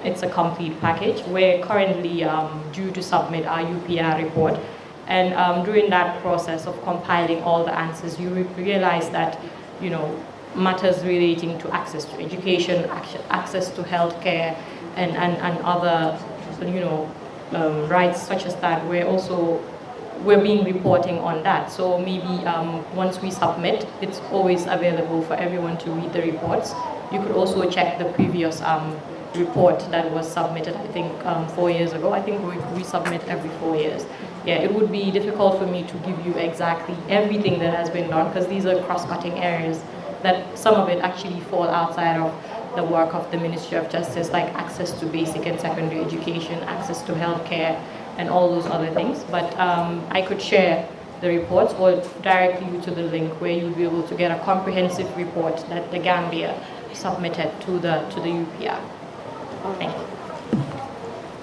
it's a complete package. We're currently due to submit our UPR report. And during that process of compiling all the answers, you realize that, matters relating to access to education, access to healthcare, and other, rights such as that, we're being reporting on that. So maybe once we submit, it's always available for everyone to read the reports. You could also check the previous report that was submitted, I think, 4 years ago. I think we submit every 4 years. Yeah, it would be difficult for me to give you exactly everything that has been done, because these are cross-cutting areas that some of it actually fall outside of the work of the Ministry of Justice, like access to basic and secondary education, access to healthcare, and all those other things. But I could share the reports or direct you to the link where you'll be able to get a comprehensive report that the Gambia submitted to the UPR. Thank you.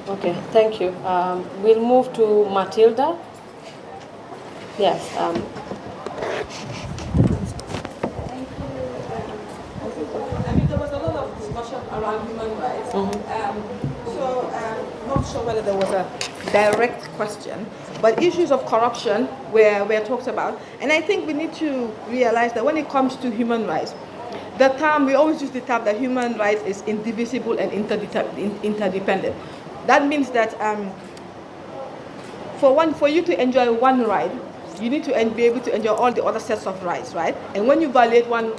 Okay, thank you. We'll move to Matilda. Yes. Thank you. I mean, there was a lot of discussion around human rights. Not sure whether there was a direct question, but issues of corruption were talked about. And I think we need to realize that when it comes to human rights, the term, we always use the term that human rights is indivisible and interdependent. That means that for you to enjoy one right, you need to be able to enjoy all the other sets of rights, right? And when you violate one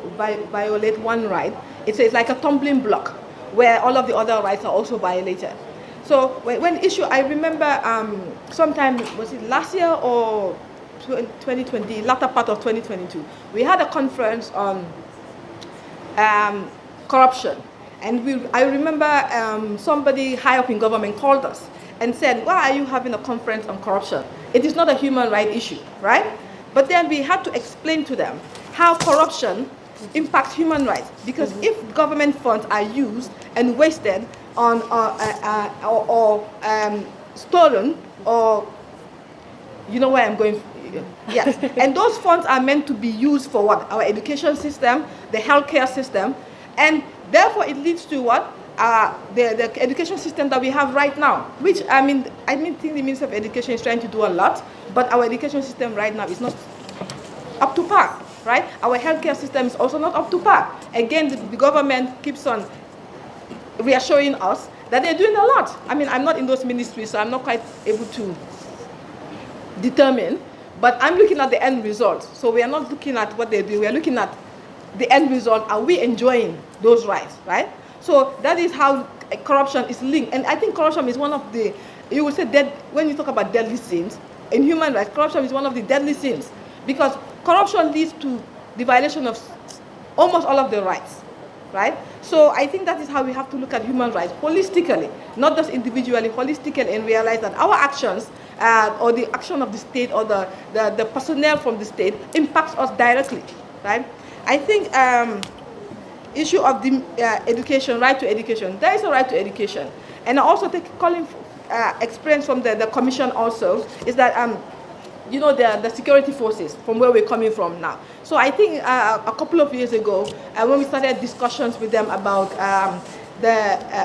right, it's like a tumbling block where all of the other rights are also violated. So when issue, I remember sometime, was it last year or 2020, latter part of 2022, we had a conference on corruption. And I remember somebody high up in government called us and said, why are you having a conference on corruption? It is not a human right issue, right? But then we had to explain to them how corruption impacts human rights. Because if government funds are used and wasted on or stolen, or you know where I'm going, yes. And those funds are meant to be used for what? Our education system, the healthcare system, and therefore it leads to what? The education system that we have right now, which I think the Minister of Education is trying to do a lot, but our education system right now is not up to par, right? Our healthcare system is also not up to par. Again, the government keeps on reassuring us that they're doing a lot. I'm not in those ministries, so I'm not quite able to determine, but I'm looking at the end result. So we are not looking at what they do, we are looking at the end result. Are we enjoying those rights, right? So that is how corruption is linked. And I think corruption is one of the, you would say, when you talk about deadly sins, in human rights, corruption is one of the deadly sins, because corruption leads to the violation of almost all of the rights, right? So I think that is how we have to look at human rights holistically, not just individually, holistically, and realize that our actions or the action of the state or the personnel from the state impacts us directly, right? I think issue of the education, right to education, there is a right to education. And I also take experience from the commission also, is that the security forces from where we're coming from now. So I think a couple of years ago, when we started discussions with them about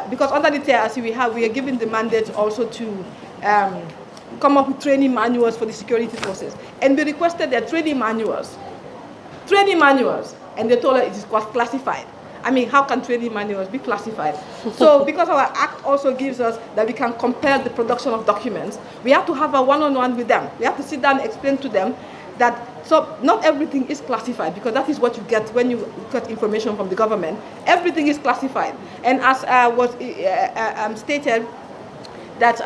because under the TRC we are given the mandate also to come up with training manuals for the security forces. And we requested their training manuals, and they told us it is classified. How can training manuals be classified? So because our act also gives us that we can compare the production of documents, we have to have a one-on-one with them. We have to sit down and explain to them that not everything is classified, because that is what you get when you get information from the government. Everything is classified. And as was stated, that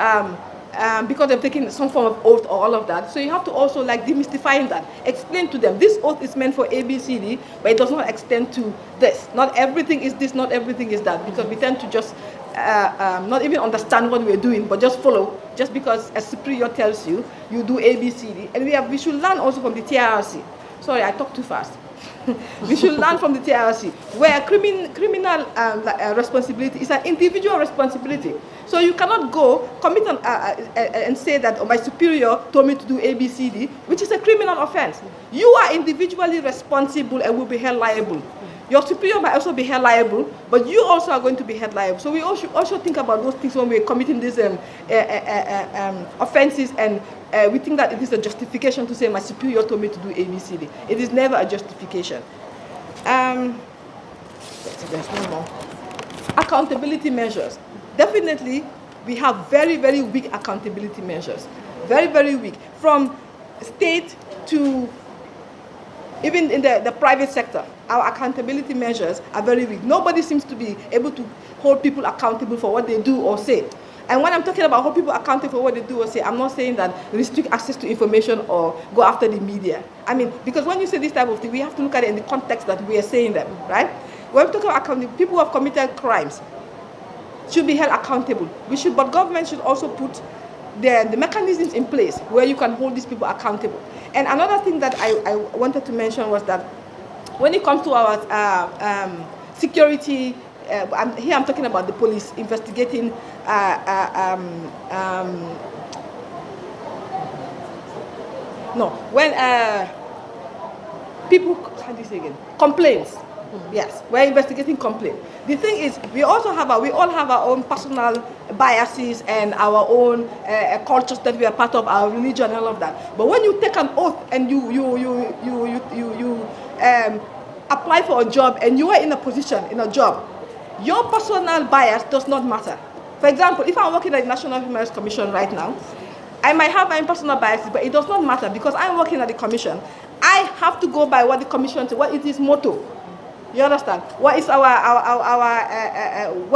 because they're taking some form of oath or all of that. So you have to also demystifying that. Explain to them, this oath is meant for ABCD, but it does not extend to this. Not everything is this, not everything is that, because we tend to just not even understand what we're doing, but just follow, just because a superior tells you, you do ABCD. And we should learn also from the TRC. Sorry, I talk too fast. We should learn from the TRC, where criminal responsibility is an individual responsibility. So you cannot go commit and say that my superior told me to do ABCD, which is a criminal offense. You are individually responsible and will be held liable. Your superior might also be held liable, but you also are going to be held liable. So we should also think about those things when we're committing these offenses, and we think that it is a justification to say my superior told me to do ABCD. It is never a justification. There's no more. Accountability measures. Definitely, we have very, very weak accountability measures. Very, very weak. From state to even in the private sector. our accountability measures are very weak. Nobody seems to be able to hold people accountable for what they do or say. And when I'm talking about hold people accountable for what they do or say, I'm not saying that restrict access to information or go after the media. I mean, because when you say this type of thing, we have to look at it in the context that we are saying them, right? When we talk about accountability, people who have committed crimes should be held accountable. But government should also put the mechanisms in place where you can hold these people accountable. And another thing that I wanted to mention was that when it comes to our security, here I'm talking about the police investigating people, how do you say again? Complaints. Yes, we're investigating complaints. The thing is, we all have our own personal biases and our own cultures that we are part of, our religion and all of that. But when you take an oath and you apply for a job and you are in a position, in a job, your personal bias does not matter. For example, if I'm working at the National Human Rights Commission right now, I might have my personal biases, but it does not matter because I'm working at the commission. I have to go by what the commission says, what is its motto. You understand? What is what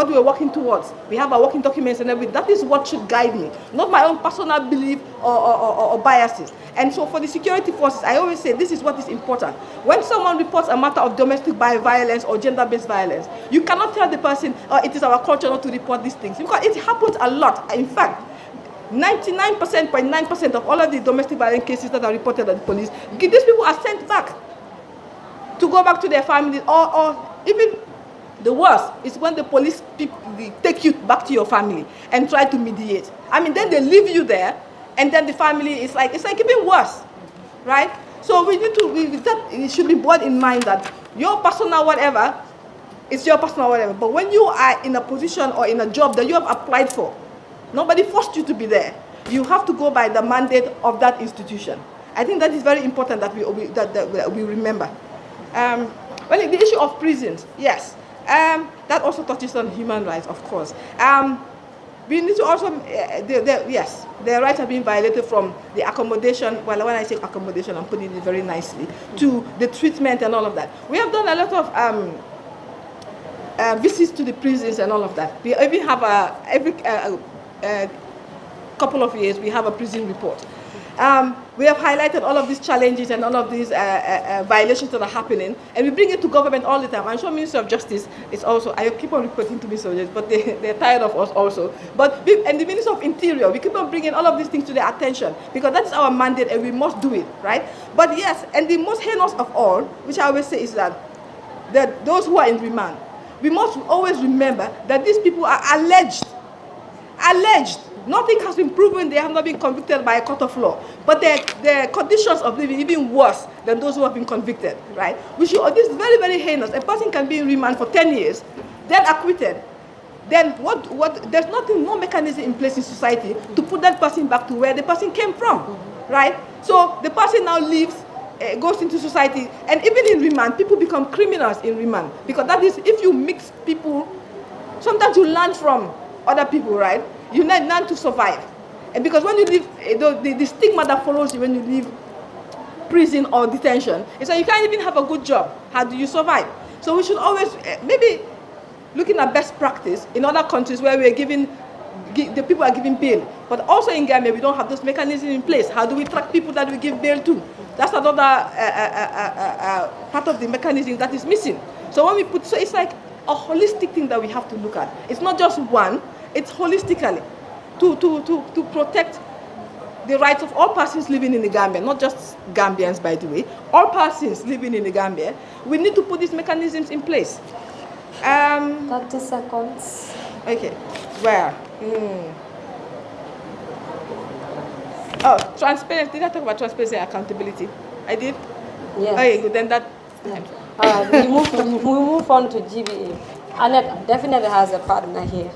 we're working towards? We have our working documents and everything. That is what should guide me, not my own personal belief or biases. And so for the security forces, I always say this is what is important. When someone reports a matter of domestic violence or gender-based violence, you cannot tell the person, it is our culture not to report these things. Because it happens a lot. In fact, 99.9% of all of the domestic violence cases that are reported at the police, these people are sent back to go back to their families, or even the worst is when the police people take you back to your family and try to mediate. I mean, then they leave you there, and then the family is like, it's like even worse, right? So we need to, it should be borne in mind that your personal whatever is your personal whatever. But when you are in a position or in a job that you have applied for, nobody forced you to be there. You have to go by the mandate of that institution. I think that is very important that we remember. Well, the issue of prisons, yes, that also touches on human rights, of course. We need to also, yes, their rights are being violated from the accommodation, well, when I say accommodation, I'm putting it very nicely, to the treatment and all of that. We have done a lot of visits to the prisons and all of that. We even have every couple of years, we have a prison report. We have highlighted all of these challenges and all of these violations that are happening, and we bring it to government all the time. I'm sure Minister of Justice is also, I keep on reporting to Minister of Justice, but they're tired of us also. And the Minister of Interior, we keep on bringing all of these things to their attention, because that's our mandate and we must do it, right? But yes, and the most heinous of all, which I always say is that those who are in remand, we must always remember that these people are alleged. Nothing has been proven, they have not been convicted by a court of law. But their conditions of living even worse than those who have been convicted, right? This is very, very heinous. A person can be in remand for 10 years, then acquitted. Then there's no mechanism in place in society to put that person back to where the person came from, right? So the person now leaves, goes into society, and even in remand, people become criminals in remand. Because that is, if you mix people, sometimes you learn from other people, right? You need none to survive. And because when you leave, the stigma that follows you when you leave prison or detention is that you can't even have a good job. How do you survive? So we should always, maybe looking at best practice in other countries where we are the people are giving bail. But also in Gambia, we don't have those mechanisms in place. How do we track people that we give bail to? That's another part of the mechanism that is missing. So when we so it's like a holistic thing that we have to look at. It's not just one. It's holistically to protect the rights of all persons living in the Gambia, not just Gambians, by the way. All persons living in the Gambia, we need to put these mechanisms in place. 30 seconds. Okay. Where? Oh, transparency. Did I talk about transparency and accountability? I did? Yes. Okay, good. Then that. All right, we move on to GBA. Annette definitely has a partner here.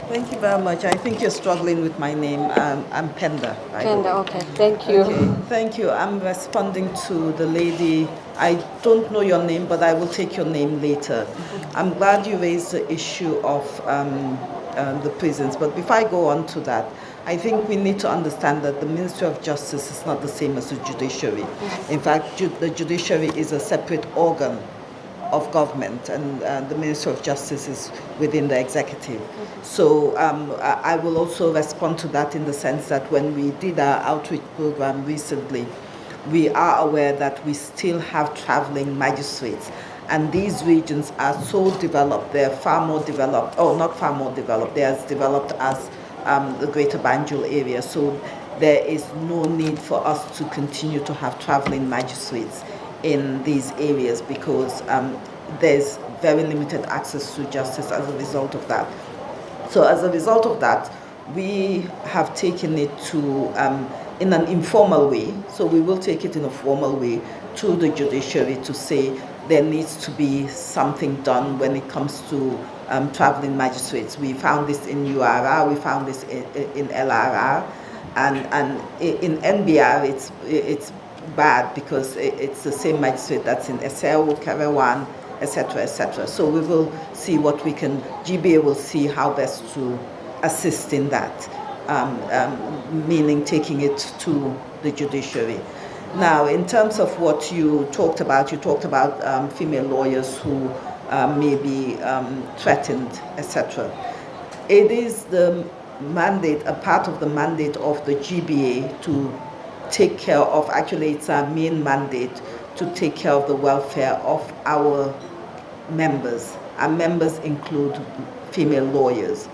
Thank you very much. I think you're struggling with my name. I'm Penda. Right? Penda, okay. Thank you. Okay, thank you. I'm responding to the lady. I don't know your name, but I will take your name later. I'm glad you raised the issue of the prisons. But before I go on to that, I think we need to understand that the Ministry of Justice is not the same as the judiciary. In fact, the judiciary is a separate organ of government, and the Ministry of Justice is within the executive. So I will also respond to that in the sense that when we did our outreach program recently, we are aware that we still have traveling magistrates. And these regions are so developed, they're far more developed, not far more developed, they're as developed as the Greater Banjul area. So there is no need for us to continue to have traveling magistrates in these areas because there's very limited access to justice as a result of that. So as a result of that, we have taken it to, in an informal way, so we will take it in a formal way to the judiciary to say there needs to be something done when it comes to traveling magistrates. We found this in URR, we found this in LRR, and in NBR it's bad because it's the same magistrate that's in SL, Karawan, etc., etc. So we will see what we can, GBA will see how best to assist in that, meaning taking it to the judiciary. Now, in terms of what you talked about female lawyers who may be threatened, etc. It is the mandate, a part of the mandate of the GBA to take care of, actually it's our main mandate, to take care of the welfare of our members. Our members include female lawyers.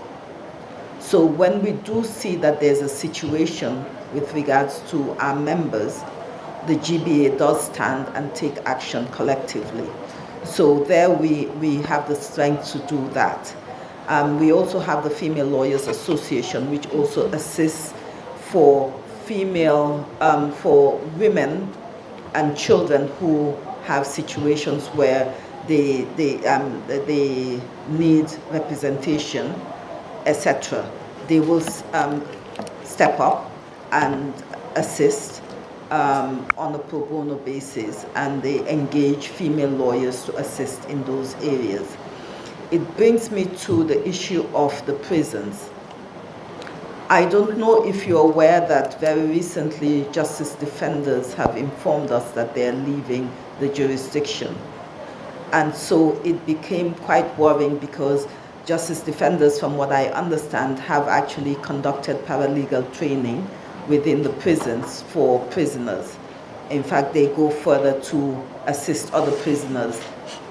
So when we do see that there's a situation with regards to our members, the GBA does stand and take action collectively. So there we have the strength to do that. We also have the Female Lawyers Association, which also assists for female, for women and children who have situations where they need representation, etc. They will step up and assist on a pro bono basis, and they engage female lawyers to assist in those areas. It brings me to the issue of the prisons. I don't know if you're aware that very recently justice defenders have informed us that they are leaving the jurisdiction. And so it became quite worrying because justice defenders, from what I understand, have actually conducted paralegal training within the prisons for prisoners. In fact, they go further to assist other prisoners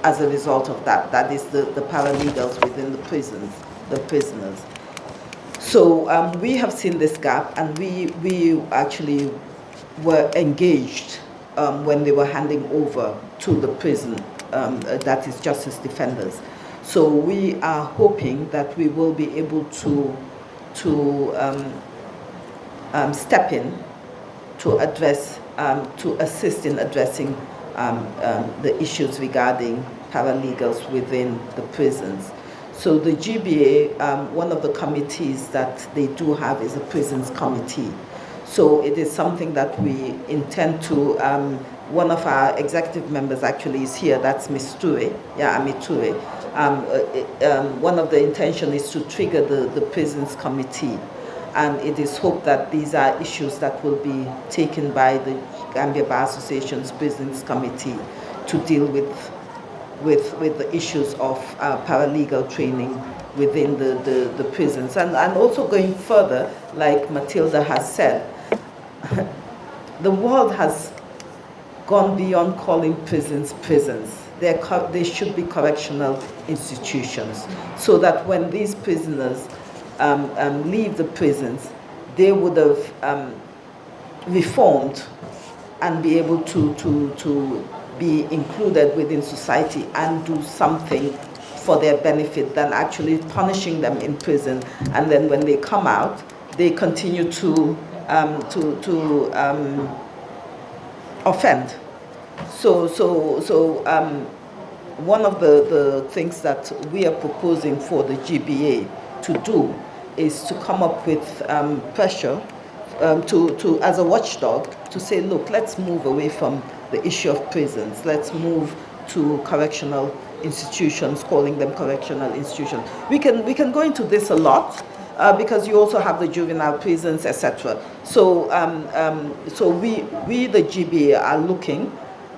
as a result of that. That is the paralegals within the prisons, the prisoners. So we have seen this gap, and we actually were engaged when they were handing over to the prison, that is justice defenders. So we are hoping that we will be able to step in to address, to assist in addressing the issues regarding paralegals within the prisons. So the GBA, one of the committees that they do have is a prisons committee. So it is something that we intend to, one of our executive members actually is here, that's Ms. Ture, Ami Ture. One of the intention is to trigger the prisons committee. And it is hoped that these are issues that will be taken by the Gambia Bar Association's Prisons Committee to deal with the issues of paralegal training within the prisons. And also going further, like Matilda has said, the world has gone beyond calling prisons prisons. They should be correctional institutions, so that when these prisoners leave the prisons, they would have reformed and be able to be included within society and do something for their benefit than actually punishing them in prison. And then when they come out, they continue to offend. So one of the things that we are proposing for the GBA to do is to come up with pressure as a watchdog to say, look, let's move away from the issue of prisons. Let's move to correctional institutions, calling them correctional institutions. We can go into this a lot, because you also have the juvenile prisons, etc. So, so we, the GBA, are looking.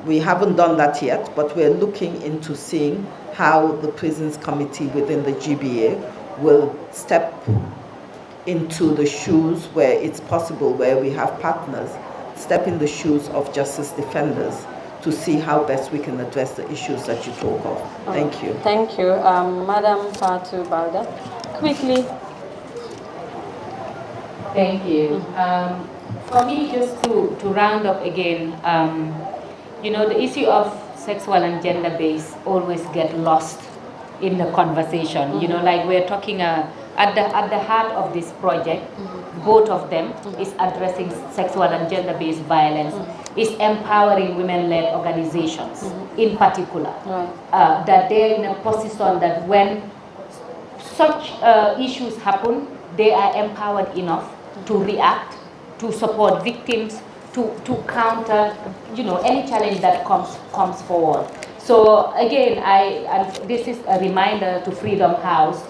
We haven't done that yet, but we're looking into seeing how the prisons committee within the GBA will step into the shoes where it's possible, where we have partners, step in the shoes of justice defenders to see how best we can address the issues that you talk of. Thank you. Thank you. Madam Fatou Baldeh, quickly. Thank you. For me, just to round up again, you know, the issue of sexual and gender-based always get lost in the conversation. You know, like we're talking at the heart of this project, both of them is addressing sexual and gender-based violence, is empowering women-led organizations in particular, that they're in a position that when such issues happen, they are empowered enough to react, to support victims, to counter, you know, any challenge that comes forward. So again, and this is a reminder to Freedom House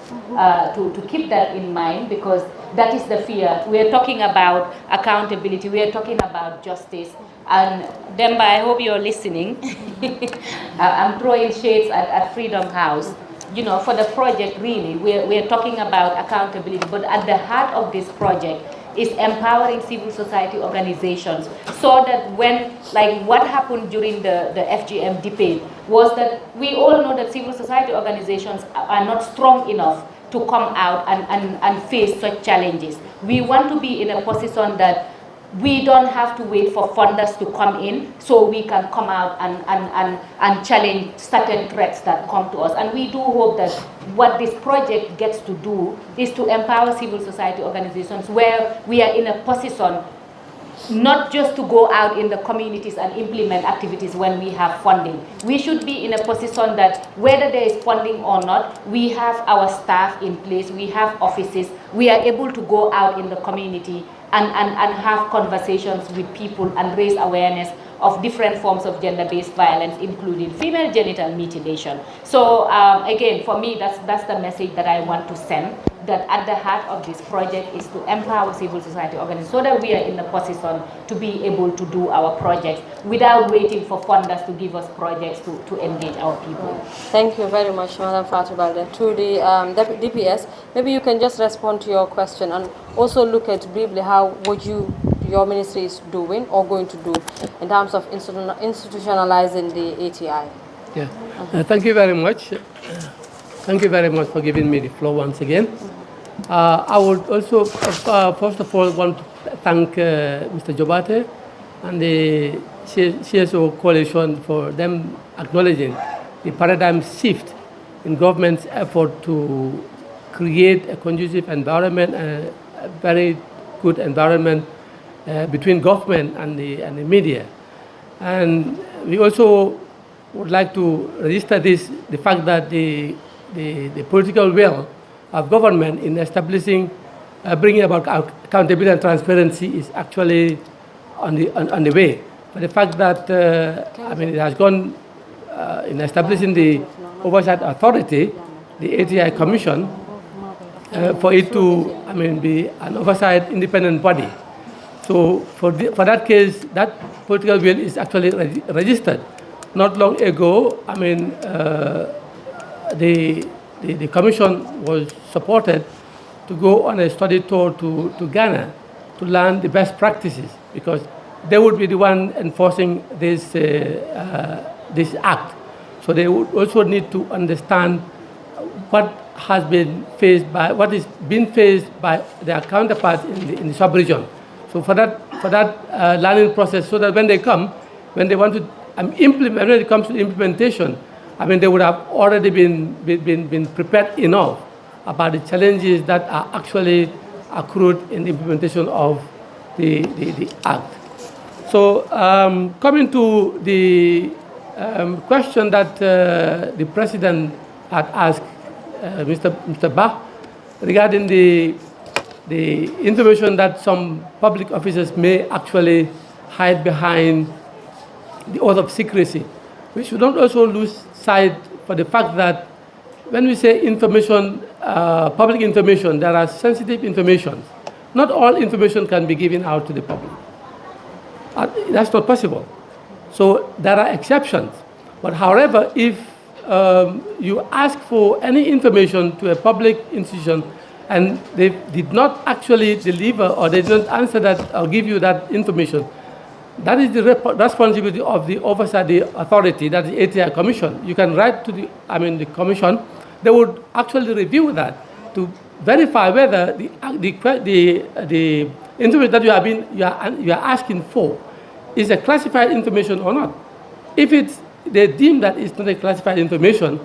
to keep that in mind, because that is the fear. We are talking about accountability, we are talking about justice, and Demba, I hope you're listening. I'm throwing shades at Freedom House. You know, for the project, really, we're talking about accountability, but at the heart of this project is empowering civil society organizations, so that when, like what happened during the FGM debate, was that we all know that civil society organizations are not strong enough to come out and face such challenges. We want to be in a position that we don't have to wait for funders to come in, so we can come out and challenge certain threats that come to us. And we do hope that what this project gets to do is to empower civil society organizations, where we are in a position not just to go out in the communities and implement activities when we have funding. We should be in a position that whether there is funding or not, we have our staff in place, we have offices, we are able to go out in the community and have conversations with people and raise awareness of different forms of gender-based violence, including female genital mutilation. So again, for me, that's the message that I want to send, that at the heart of this project is to empower civil society organizations, so that we are in a position to be able to do our projects without waiting for funders to give us projects to engage our people. Thank you very much, Madam Fatou Baldeh. To the DPS, maybe you can just respond to your question and also look at briefly how would your ministry is doing or going to do in terms of institutionalizing the ATI. Yeah, thank you very much. Thank you very much for giving me the floor once again. I would also, first of all, want to thank Mr. Jobate and the CSO coalition for them acknowledging the paradigm shift in government's effort to create a conducive environment, a very good environment between government and the media. And we also would like to register the fact that the political will of government in establishing, bringing about accountability and transparency is actually on the way. But the fact that, I mean, it has gone in establishing the oversight authority, the ATI Commission, for it to, I mean, be an oversight independent body. So for that case, that political will is actually registered. Not long ago, I mean, the commission was supported to go on a study tour to Ghana to learn the best practices, because they would be the one enforcing this act. So they would also need to understand what has been faced by, what is being faced by their counterparts in the sub-region. So for that learning process, so that when they come, when they want to implement, when it comes to implementation, I mean, they would have already been prepared enough about the challenges that are actually accrued in the implementation of the act. So coming to the question that the President had asked Mr. Bah regarding the information that some public officers may actually hide behind the oath of secrecy. We should not also lose sight for the fact that when we say information, public information, there are sensitive information. Not all information can be given out to the public. That's not possible. So there are exceptions. But however, if you ask for any information to a public institution and they did not actually deliver or they didn't answer that or give you that information, that is the responsibility of the oversight authority, that's the ATI Commission. You can write to the Commission. They would actually review that to verify whether the information that you are asking for is a classified information or not. If they deem that it's not a classified information,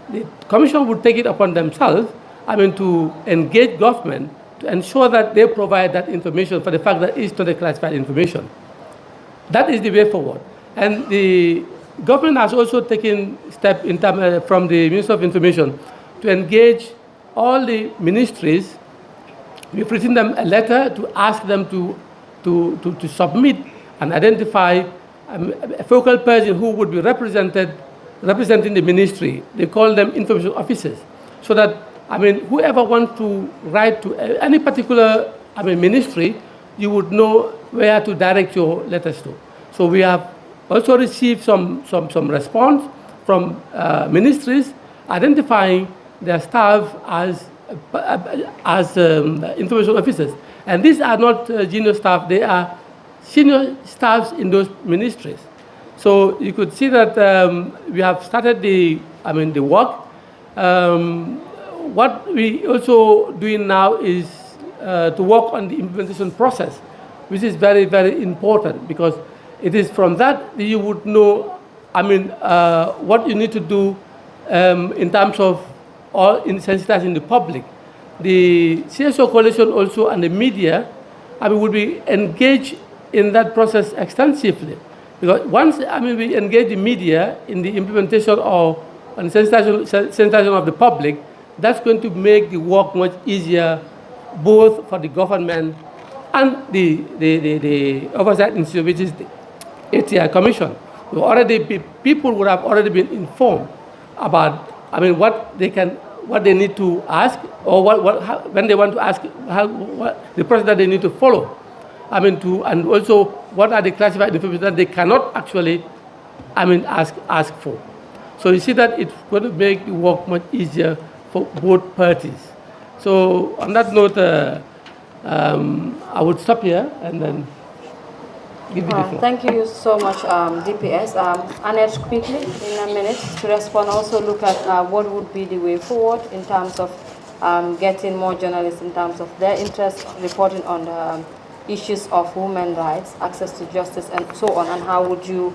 the Commission would take it upon themselves, to engage government to ensure that they provide that information for the fact that it's not a classified information. That is the way forward. And the government has also taken steps from the Minister of Information to engage all the ministries. We've written them a letter to ask them to submit and identify a focal person who would be representing the ministry. They call them information officers. So that, whoever wants to write to any particular ministry, you would know where to direct your letters to. So we have also received some response from ministries identifying their staff as information officers. And these are not junior staff, they are senior staffs in those ministries. So you could see that we have started the work. What we also doing now is to work on the implementation process, which is very, very important because it is from that you would know, what you need to do in terms of sensitizing the public. The CSO coalition also and the media, would be engaged in that process extensively. Because once we engage the media in the implementation or sensitization of the public, that's going to make the work much easier, both for the government and the oversight institute, which is the ATI Commission. So already people would have already been informed about what they need to ask, or when they want to ask, what the process that they need to follow. And also what are the classified information that they cannot actually ask for. So you see that it's going to make the work much easier for both parties. So on that note, I would stop here and then give you the floor. Thank you so much, DPS. Annette, quickly, in a minute, to respond, also look at what would be the way forward in terms of getting more journalists in terms of their interest, reporting on the issues of women's rights, access to justice, and so on, and how would you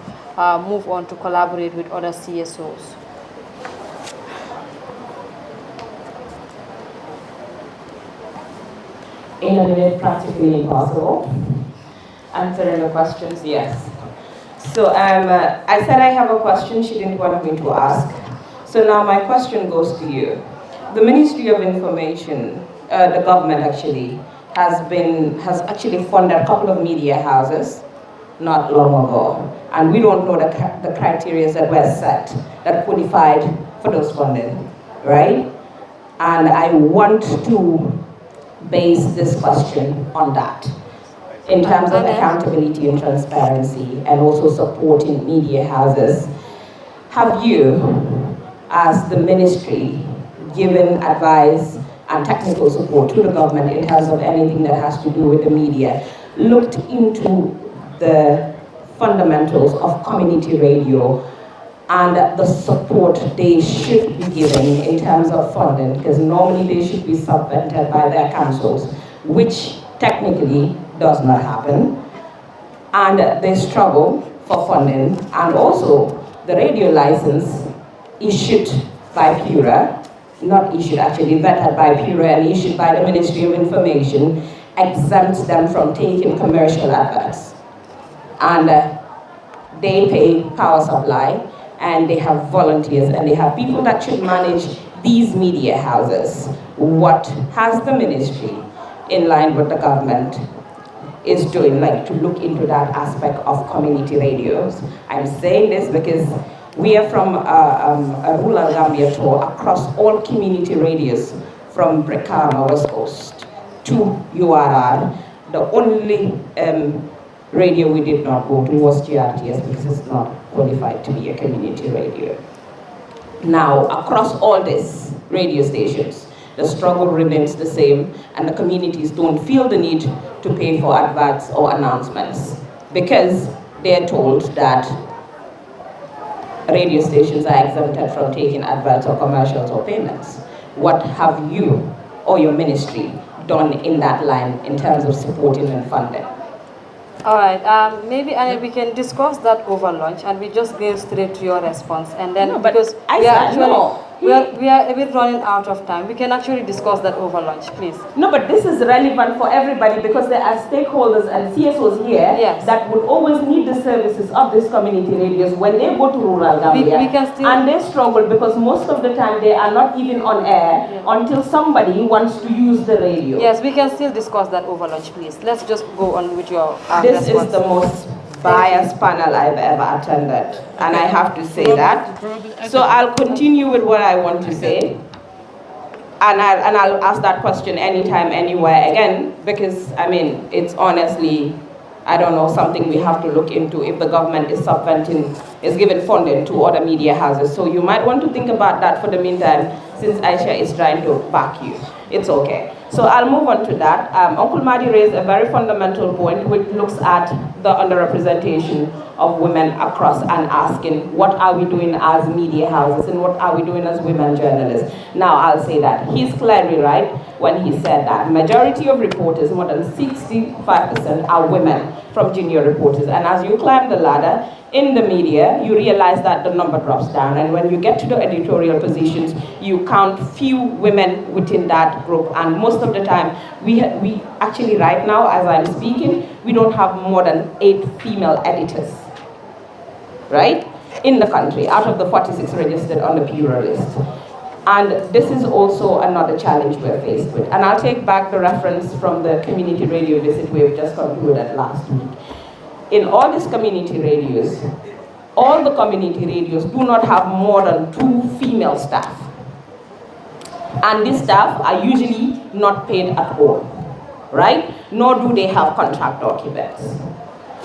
move on to collaborate with other CSOs? In a minute, practically impossible. Answering the questions, yes. So I said I have a question she didn't want me to ask. So now my question goes to you. The Ministry of Information, the government actually, has actually funded a couple of media houses not long ago. And we don't know the criteria that were set, that qualified for those funding, right? And I want to base this question on that, in terms of accountability and transparency, and also supporting media houses. Have you, as the ministry, given advice and technical support to the government in terms of anything that has to do with the media, looked into the fundamentals of community radio and the support they should be given in terms of funding, because normally they should be subvented by their councils, which technically does not happen, and they struggle for funding, and also the radio license issued by PURA, not issued actually, vetted by PURA and issued by the Ministry of Information, exempts them from taking commercial adverts. And they pay power supply, and they have volunteers, and they have people that should manage these media houses. What has the ministry, in line with the government, is doing, to look into that aspect of community radios? I'm saying this because We are from a rural Gambia tour across all community radios from Brikama, West Coast, to URR. The only radio we did not go to was GRTS because it's not qualified to be a community radio. Now, across all these radio stations, the struggle remains the same, and the communities don't feel the need to pay for adverts or announcements because they're told that radio stations are exempted from taking adverts or commercials or payments. What have you or your ministry done in that line in terms of supporting and funding? All right, maybe we can discuss that over lunch, and we just go straight to your response, and then because we are a bit running out of time, we can actually discuss that over lunch, please. No, but this is relevant for everybody because there are stakeholders and CSOs here that would always need the services of these community radios when they go to rural Gambia. And they struggle because most of the time they are not even on air until somebody wants to use the radio. Yes, we can still discuss that over lunch, please. Let's just go on with your This is the most biased panel I've ever attended, and I have to say that. So I'll continue with what I want to say, and I'll ask that question anytime, anywhere again, because I mean, it's honestly, I don't know, something we have to look into if the government is giving funding to other media houses. So you might want to think about that for the meantime, since Aisha is trying to back you. It's okay. So I'll move on to that. Uncle Madi raised a very fundamental point which looks at the underrepresentation of women across and asking what are we doing as media houses and what are we doing as women journalists. Now I'll say that he's clearly right when he said that majority of reporters, more than 65% are women from junior reporters, and as you climb the ladder in the media, you realize that the number drops down, and when you get to the editorial positions, you count few women within that group, and most of the time, we actually right now, as I'm speaking, we don't have more than 8 female editors, right, in the country, out of the 46 registered on the Bureau list. And this is also another challenge we're faced with. And I'll take back the reference from the community radio visit we've just concluded last week. In all these community radios, all the community radios do not have more than 2 female staff. And these staff are usually not paid at all, right? Nor do they have contract documents.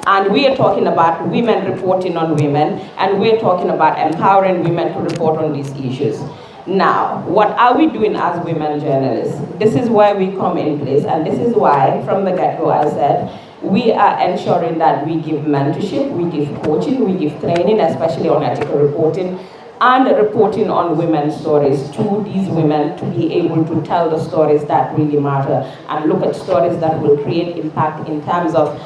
And we are talking about women reporting on women, and we're talking about empowering women to report on these issues. Now, what are we doing as women journalists? This is where we come in place, and this is why, from the get-go, I said, we are ensuring that we give mentorship, we give coaching, we give training, especially on ethical reporting, and reporting on women's stories to these women to be able to tell the stories that really matter and look at stories that will create impact in terms of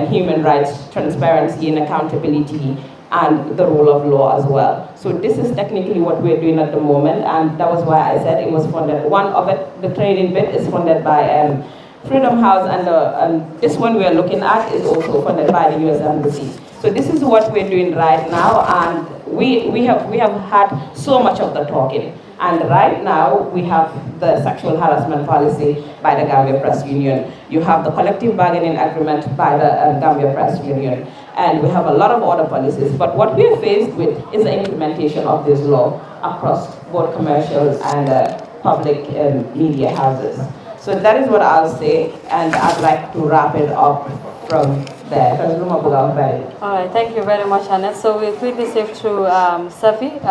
human rights, transparency, and accountability, and the rule of law as well. So this is technically what we're doing at the moment, and that was why I said it was funded. One of it, the training bit, is funded by Freedom House, and this one we are looking at is also funded by the U.S. Embassy. So this is what we're doing right now, and we have had so much of the talking. And right now, we have the sexual harassment policy by the Gambia Press Union. You have the collective bargaining agreement by the Gambia Press Union. And we have a lot of other policies. But what we're faced with is the implementation of this law across both commercial and public media houses. So that is what I'll say, and I'd like to wrap it up from there. All right, thank you very much, Annette. So we'll quickly save through Saffie.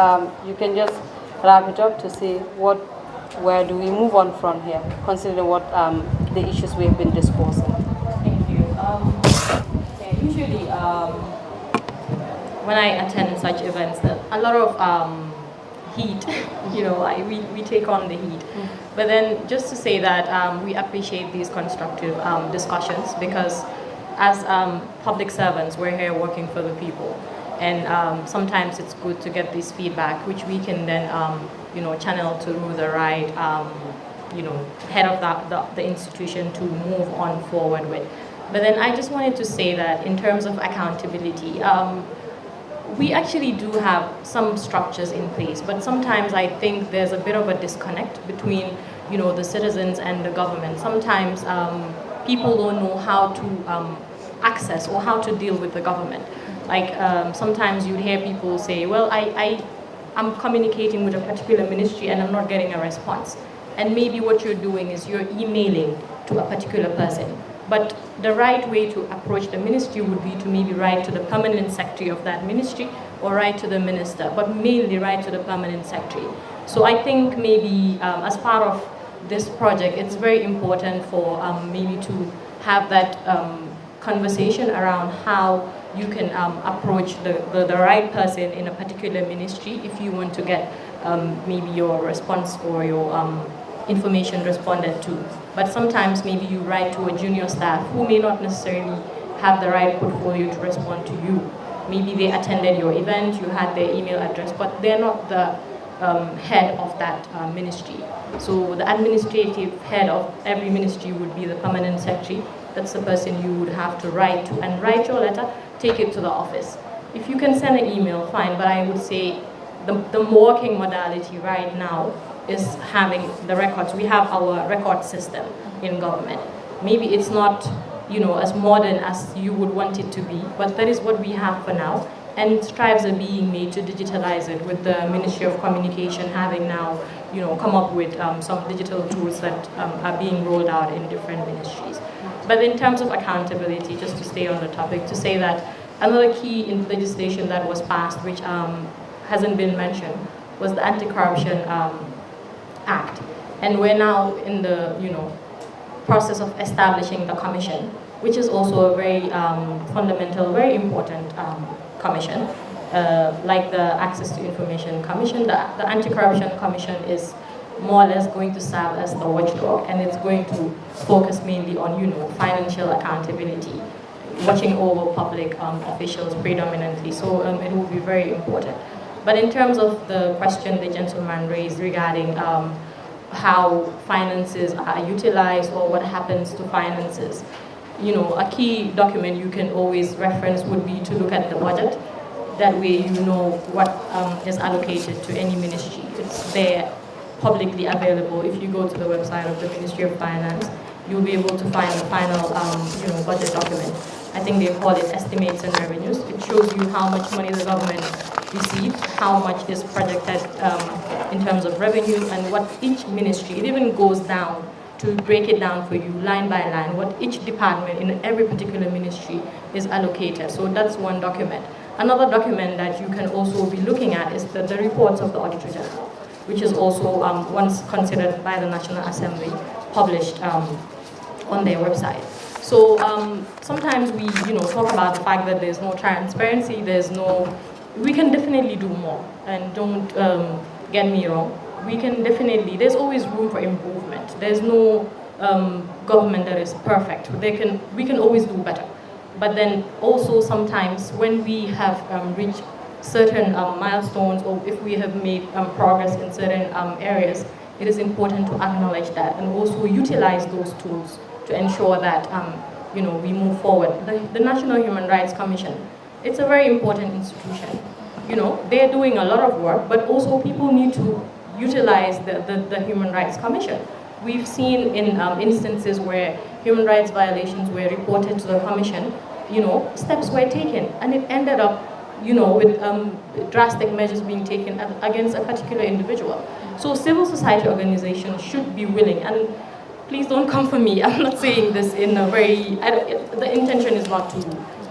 You can just wrap it up to see where do we move on from here, considering what the issues we've been discussing. Thank you. Usually, when I attend such events, a lot of heat, we take on the heat. But then just to say that we appreciate these constructive discussions, because as public servants, we're here working for the people. And sometimes it's good to get this feedback, which we can then, channel to the right, head of the institution to move on forward with. But then I just wanted to say that in terms of accountability, we actually do have some structures in place, but sometimes I think there's a bit of a disconnect between, the citizens and the government. Sometimes people don't know how to access or how to deal with the government. Like sometimes you'd hear people say, well, I'm communicating with a particular ministry and I'm not getting a response. And maybe what you're doing is you're emailing to a particular person. But the right way to approach the ministry would be to maybe write to the permanent secretary of that ministry or write to the minister, but mainly write to the permanent secretary. So I think maybe as part of this project, it's very important for maybe to have that conversation around how you can approach the right person in a particular ministry if you want to get maybe your response or your information responded to. But sometimes maybe you write to a junior staff who may not necessarily have the right portfolio to respond to you. Maybe they attended your event, you had their email address, but they're not the head of that ministry. So the administrative head of every ministry would be the permanent secretary. That's the person you would have to write to, and write your letter, take it to the office. If you can send an email, fine, but I would say the working modality right now is having the records. We have our record system in government. Maybe it's not, you know, as modern as you would want it to be, but that is what we have for now. And strides are being made to digitalize it, with the Ministry of Communication having now, you know, come up with some digital tools that are being rolled out in different ministries. But in terms of accountability, just to stay on the topic, to say that another key in legislation that was passed, which hasn't been mentioned, was the Anti-Corruption Act. And we're now in the, you know, process of establishing the commission, which is also a very fundamental, very important commission. Like the Access to Information Commission, the Anti-Corruption Commission is more or less going to serve as the watchdog, and it's going to focus mainly on, you know, financial accountability, watching over public officials predominantly. So it will be very important. But in terms of the question the gentleman raised regarding how finances are utilized or what happens to finances, you know, a key document you can always reference would be to look at the budget. That way you know what is allocated to any ministry. It's there, publicly available. If you go to the website of the Ministry of Finance, you'll be able to find the final you know, budget document. I think they call it estimates and revenues. It shows you how much money the government receives, how much is projected in terms of revenue, and what each ministry, it even goes down to break it down for you line by line, what each department in every particular ministry is allocated. So that's one document. Another document that you can also be looking at is the reports of the Auditor General, which is also once considered by the National Assembly, published on their website. So sometimes we, you know, talk about the fact that there's no transparency, we can definitely do more, and don't get me wrong, we can definitely, there's always room for improvement. There's no government that is perfect. We can always do better. But then also sometimes when we have reached certain milestones, or if we have made progress in certain areas, it is important to acknowledge that and also utilize those tools to ensure that you know, we move forward. The National Human Rights Commission, it's a very important institution. You know, they're doing a lot of work, but also people need to utilize the Human Rights Commission. We've seen in instances where human rights violations were reported to the Commission, you know, steps were taken, and it ended up, you know, with drastic measures being taken against a particular individual. So civil society organizations should be willing, and please don't come for me, I'm not saying this in a very, the intention is not to,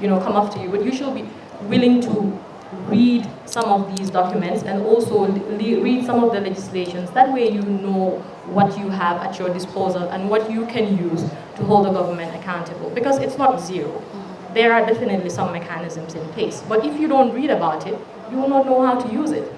you know, come after you, but you should be willing to read some of these documents and also read some of the legislations. That way you know what you have at your disposal and what you can use to hold the government accountable, because it's not zero. There are definitely some mechanisms in place, but if you don't read about it, you will not know how to use it.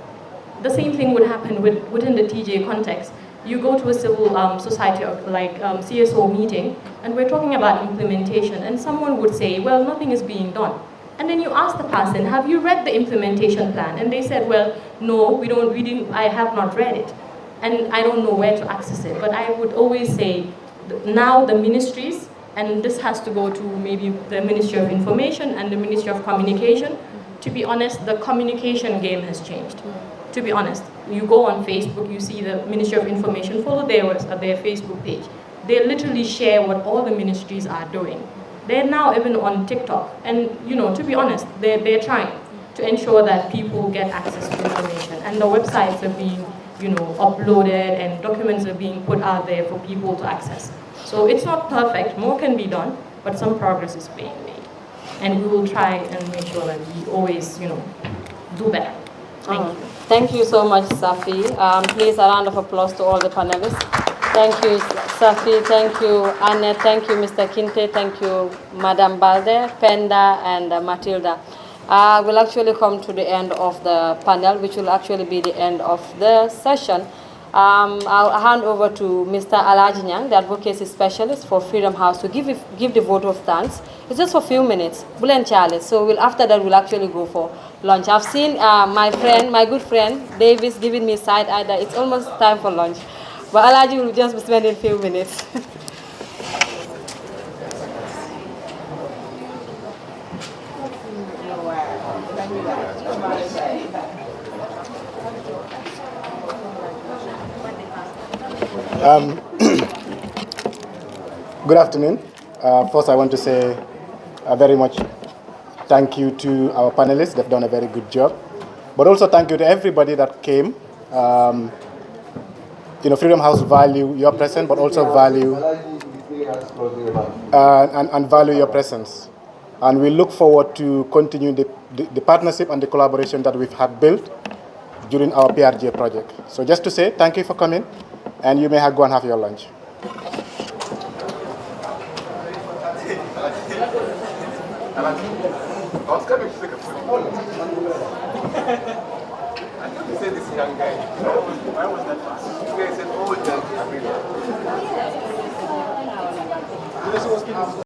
The same thing would happen within the TJ context. You go to a civil society like CSO meeting, and we're talking about implementation, and someone would say, well, nothing is being done. And then you ask the person, have you read the implementation plan? And they said, well, no, I have not read it. And I don't know where to access it. But I would always say, now the ministries, and this has to go to maybe the Ministry of Information and the Ministry of Communication. To be honest, the communication game has changed. To be honest, you go on Facebook, you see the Ministry of Information, follow their Facebook page. They literally share what all the ministries are doing. They're now even on TikTok. And, you know, to be honest, they're trying to ensure that people get access to information. And the websites are being, you know, uploaded and documents are being put out there for people to access. So it's not perfect, more can be done, but some progress is being made. And we will try and make sure that we always, you know, do better. Thank you. Thank you so much, Saffie. Please, a round of applause to all the panelists. Thank you, Saffie. Thank you, Annette. Thank you, Mr. Kinteh. Thank you, Madam Baldeh, Penda, and Matilada. We'll actually come to the end of the panel, which will actually be the end of the session. I'll hand over to Mr. Nyang, the advocacy specialist for Freedom House, to give the vote of thanks. It's just for a few minutes. So after that, we'll actually go for lunch. I've seen my good friend, Davis, giving me side eye that it's almost time for lunch. But Alaji will just be spending a few minutes. Good afternoon. First, I want to say very much thank you to our panelists. They've done a very good job. But also thank you to everybody that came. You know, Freedom House value your presence, but also value and value your presence. And we look forward to continuing the partnership and the collaboration that we've had built during our PRJ project. So just to say thank you for coming, and you may go and have your lunch. Say this young guy, why was that fast? This guy said, oh,